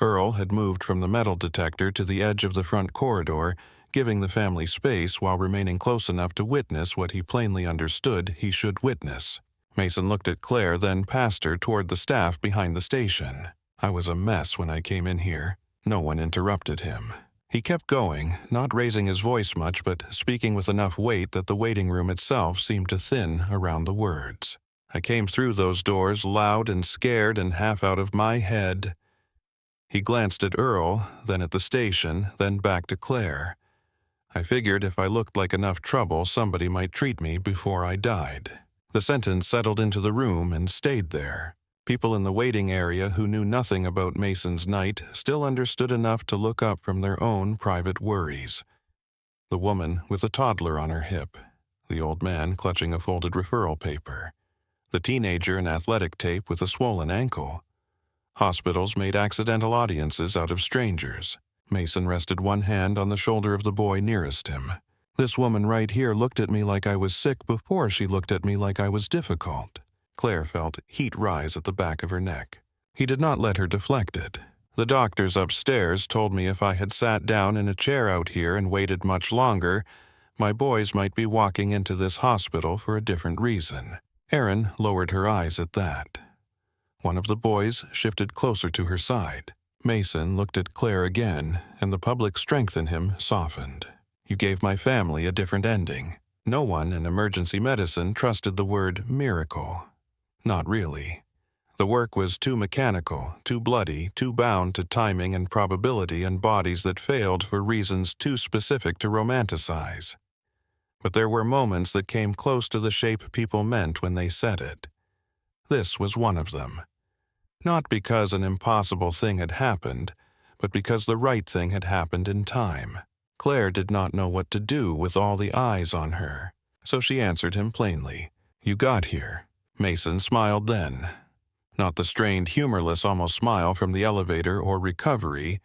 Earl had moved from the metal detector to the edge of the front corridor, giving the family space while remaining close enough to witness what he plainly understood he should witness. Mason looked at Claire, then passed her toward the staff behind the station. "I was a mess when I came in here." No one interrupted him. He kept going, not raising his voice much, but speaking with enough weight that the waiting room itself seemed to thin around the words. "I came through those doors loud and scared and half out of my head." He glanced at Earl, then at the station, then back to Claire. "I figured if I looked like enough trouble, somebody might treat me before I died." The sentence settled into the room and stayed there. People in the waiting area who knew nothing about Mason's night still understood enough to look up from their own private worries. The woman with a toddler on her hip, the old man clutching a folded referral paper, the teenager in athletic tape with a swollen ankle. Hospitals made accidental audiences out of strangers. Mason rested one hand on the shoulder of the boy nearest him. "This woman right here looked at me like I was sick before she looked at me like I was difficult." Claire felt heat rise at the back of her neck. He did not let her deflect it. "The doctors upstairs told me if I had sat down in a chair out here and waited much longer, my boys might be walking into this hospital for a different reason." Erin lowered her eyes at that. One of the boys shifted closer to her side. Mason looked at Claire again, and the public strength in him softened. "You gave my family a different ending." No one in emergency medicine trusted the word miracle. Not really. The work was too mechanical, too bloody, too bound to timing and probability and bodies that failed for reasons too specific to romanticize. But there were moments that came close to the shape people meant when they said it. This was one of them. Not because an impossible thing had happened, but because the right thing had happened in time. Claire did not know what to do with all the eyes on her, so she answered him plainly. "You got here." Mason smiled then. Not the strained, humorless almost smile from the elevator or recovery,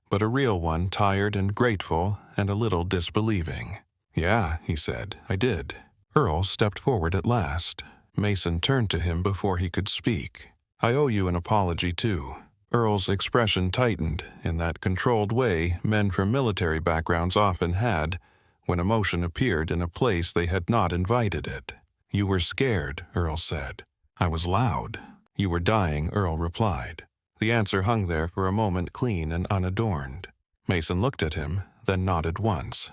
but a real one, tired and grateful and a little disbelieving. "Yeah," he said, "I did." Earl stepped forward at last. Mason turned to him before he could speak. "I owe you an apology, too." Earl's expression tightened in that controlled way men from military backgrounds often had when emotion appeared in a place they had not invited it. "You were scared," Earl said. "I was loud." "You were dying," Earl replied. The answer hung there for a moment clean and unadorned. Mason looked at him, then nodded once.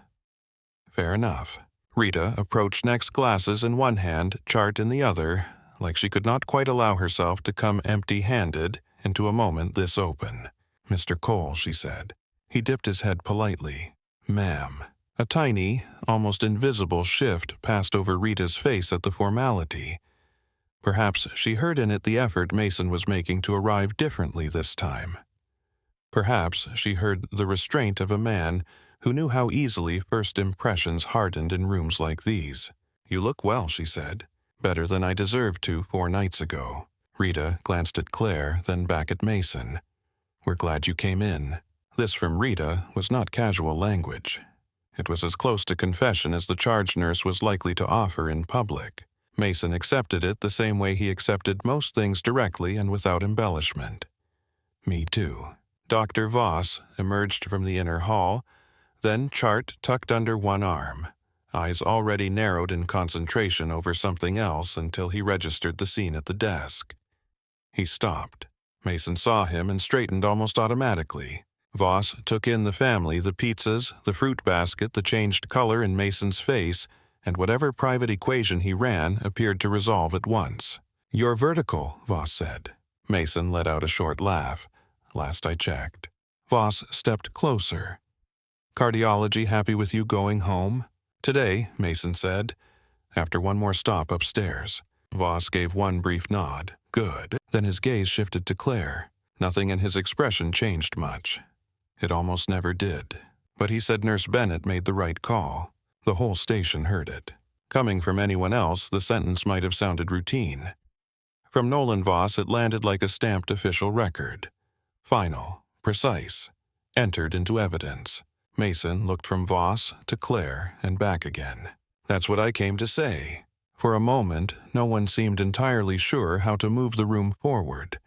"Fair enough." Rita approached next, glasses in one hand, chart in the other, like she could not quite allow herself to come empty-handed into a moment this open. "Mr. Cole," she said. He dipped his head politely. "Ma'am." A tiny, almost invisible shift passed over Rita's face at the formality. Perhaps she heard in it the effort Mason was making to arrive differently this time. Perhaps she heard the restraint of a man who knew how easily first impressions hardened in rooms like these. "You look well," she said. "Better than I deserved to 4 nights ago." Rita glanced at Claire, then back at Mason. "We're glad you came in." This from Rita was not casual language. It was as close to confession as the charge nurse was likely to offer in public. Mason accepted it the same way he accepted most things directly and without embellishment. Me too. Dr. Voss emerged from the inner hall, then chart tucked under one arm, eyes already narrowed in concentration over something else until he registered the scene at the desk. He stopped. Mason saw him and straightened almost automatically. Voss took in the family, the pizzas, the fruit basket, the changed color in Mason's face, and whatever private equation he ran appeared to resolve at once. "You're vertical," Voss said. Mason let out a short laugh. "Last I checked." Voss stepped closer. "Cardiology happy with you going home?" "Today," Mason said, after one more stop upstairs. Voss gave one brief nod. "Good." Then his gaze shifted to Claire. Nothing in his expression changed much. It almost never did. But he said Nurse Bennett made the right call. The whole station heard it. Coming from anyone else, the sentence might have sounded routine. From Nolan Voss, it landed like a stamped official record. Final, precise, entered into evidence. Mason looked from Voss to Claire and back again. "That's what I came to say." For a moment, no one seemed entirely sure how to move the room forward.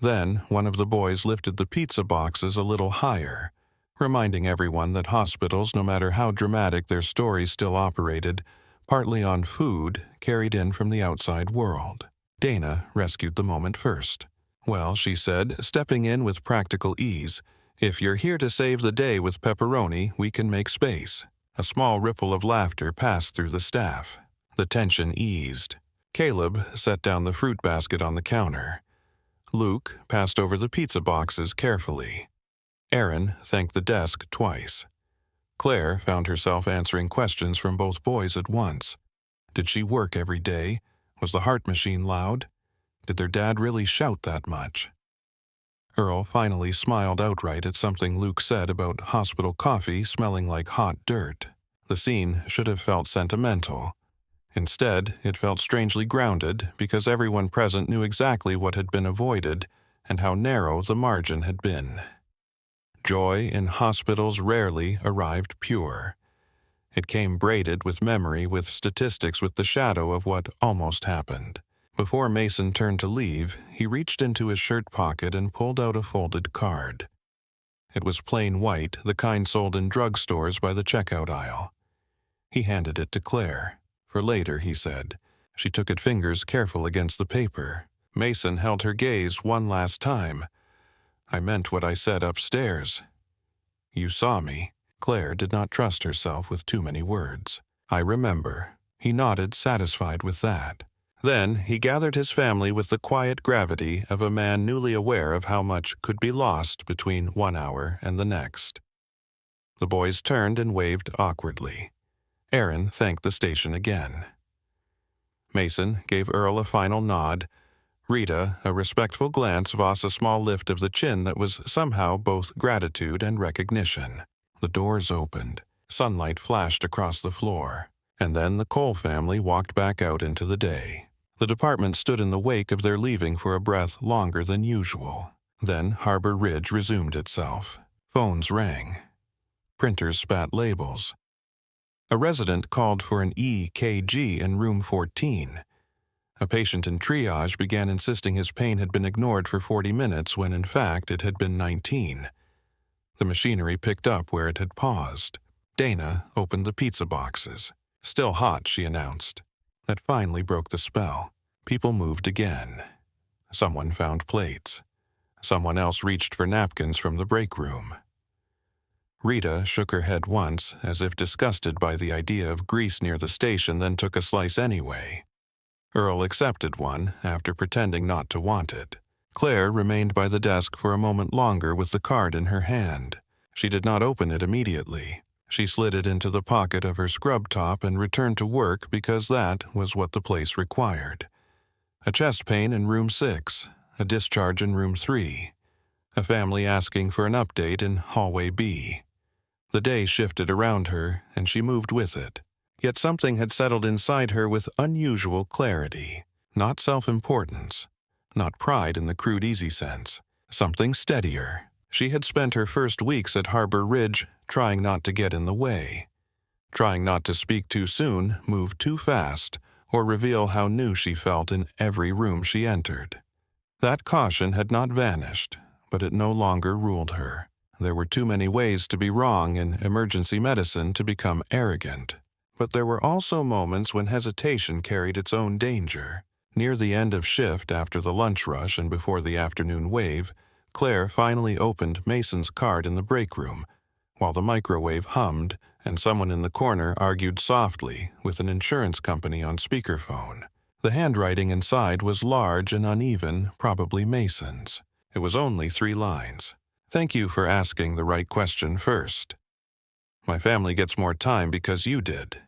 Then, one of the boys lifted the pizza boxes a little higher, reminding everyone that hospitals, no matter how dramatic their stories still operated, partly on food carried in from the outside world. Dana rescued the moment first. "Well," she said, stepping in with practical ease, "if you're here to save the day with pepperoni, we can make space." A small ripple of laughter passed through the staff. The tension eased. Caleb set down the fruit basket on the counter. Luke passed over the pizza boxes carefully. Aaron thanked the desk twice. Claire found herself answering questions from both boys at once. Did she work every day? Was the heart machine loud? Did their dad really shout that much? Earl finally smiled outright at something Luke said about hospital coffee smelling like hot dirt. The scene should have felt sentimental. Instead, it felt strangely grounded because everyone present knew exactly what had been avoided and how narrow the margin had been. Joy in hospitals rarely arrived pure. It came braided with memory, with statistics, with the shadow of what almost happened. Before Mason turned to leave, he reached into his shirt pocket and pulled out a folded card. It was plain white, the kind sold in drugstores by the checkout aisle. He handed it to Claire. "For later," he said. She took it, fingers careful against the paper. Mason held her gaze one last time. "I meant what I said upstairs." "You saw me." Claire did not trust herself with too many words. "I remember." He nodded, satisfied with that. Then he gathered his family with the quiet gravity of a man newly aware of how much could be lost between 1 hour and the next. The boys turned and waved awkwardly. Aaron thanked the station again. Mason gave Earl a final nod. Rita a respectful glance, Voss a small lift of the chin that was somehow both gratitude and recognition. The doors opened. Sunlight flashed across the floor. And then the Cole family walked back out into the day. The department stood in the wake of their leaving for a breath longer than usual. Then Harbor Ridge resumed itself. Phones rang. Printers spat labels. A resident called for an EKG in room 14. A patient in triage began insisting his pain had been ignored for 40 minutes when in fact it had been 19. The machinery picked up where it had paused. Dana opened the pizza boxes. "Still hot," she announced. That finally broke the spell. People moved again. Someone found plates. Someone else reached for napkins from the break room. Rita shook her head once, as if disgusted by the idea of grease near the station, then took a slice anyway. Earl accepted one, after pretending not to want it. Claire remained by the desk for a moment longer with the card in her hand. She did not open it immediately. She slid it into the pocket of her scrub top and returned to work because that was what the place required. A chest pain in room 6, a discharge in room 3, a family asking for an update in hallway B. The day shifted around her, and she moved with it. Yet something had settled inside her with unusual clarity. Not self-importance, not pride in the crude easy sense. Something steadier. She had spent her first weeks at Harbor Ridge trying not to get in the way. Trying not to speak too soon, move too fast, or reveal how new she felt in every room she entered. That caution had not vanished, but it no longer ruled her. There were too many ways to be wrong in emergency medicine to become arrogant. But there were also moments when hesitation carried its own danger. Near the end of shift after the lunch rush and before the afternoon wave, Claire finally opened Mason's card in the break room, while the microwave hummed and someone in the corner argued softly with an insurance company on speakerphone. The handwriting inside was large and uneven, probably Mason's. It was only 3 lines. "Thank you for asking the right question first. My family gets more time because you did.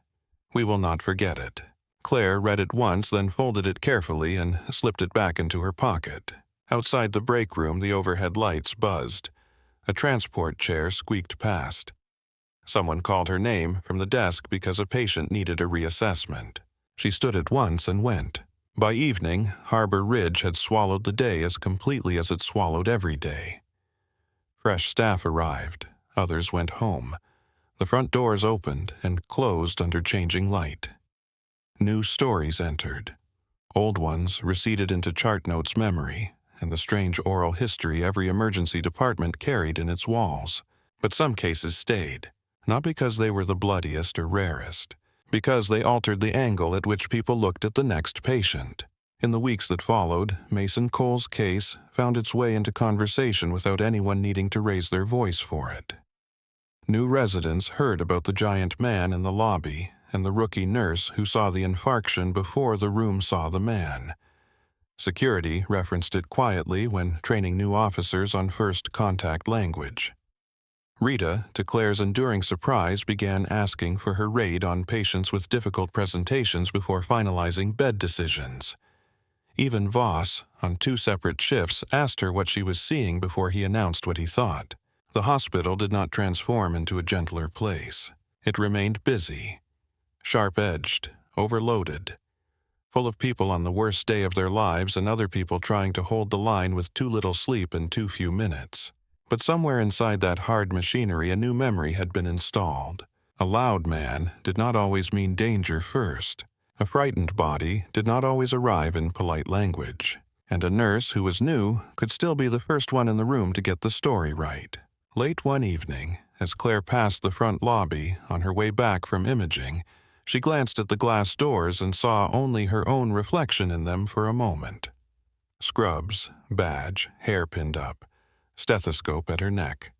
We will not forget it." Claire read it once, then folded it carefully and slipped it back into her pocket. Outside the break room, the overhead lights buzzed. A transport chair squeaked past. Someone called her name from the desk because a patient needed a reassessment. She stood at once and went. By evening, Harbor Ridge had swallowed the day as completely as it swallowed every day. Fresh staff arrived. Others went home. The front doors opened and closed under changing light. New stories entered. Old ones receded into chart notes memory and the strange oral history every emergency department carried in its walls. But some cases stayed, not because they were the bloodiest or rarest, because they altered the angle at which people looked at the next patient. In the weeks that followed, Mason Cole's case found its way into conversation without anyone needing to raise their voice for it. New residents heard about the giant man in the lobby and the rookie nurse who saw the infarction before the room saw the man. Security referenced it quietly when training new officers on first contact language. Rita, to Claire's enduring surprise, began asking for her raid on patients with difficult presentations before finalizing bed decisions. Even Voss, on 2 separate shifts, asked her what she was seeing before he announced what he thought. The hospital did not transform into a gentler place. It remained busy, sharp-edged, overloaded, full of people on the worst day of their lives and other people trying to hold the line with too little sleep and too few minutes. But somewhere inside that hard machinery a new memory had been installed. A loud man did not always mean danger first. A frightened body did not always arrive in polite language. And a nurse who was new could still be the first one in the room to get the story right. Late one evening, as Claire passed the front lobby on her way back from imaging, she glanced at the glass doors and saw only her own reflection in them for a moment. Scrubs, badge, hair pinned up, stethoscope at her neck.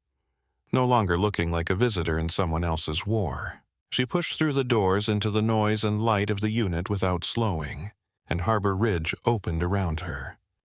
No longer looking like a visitor in someone else's war. She pushed through the doors into the noise and light of the unit without slowing, and Harbor Ridge opened around her.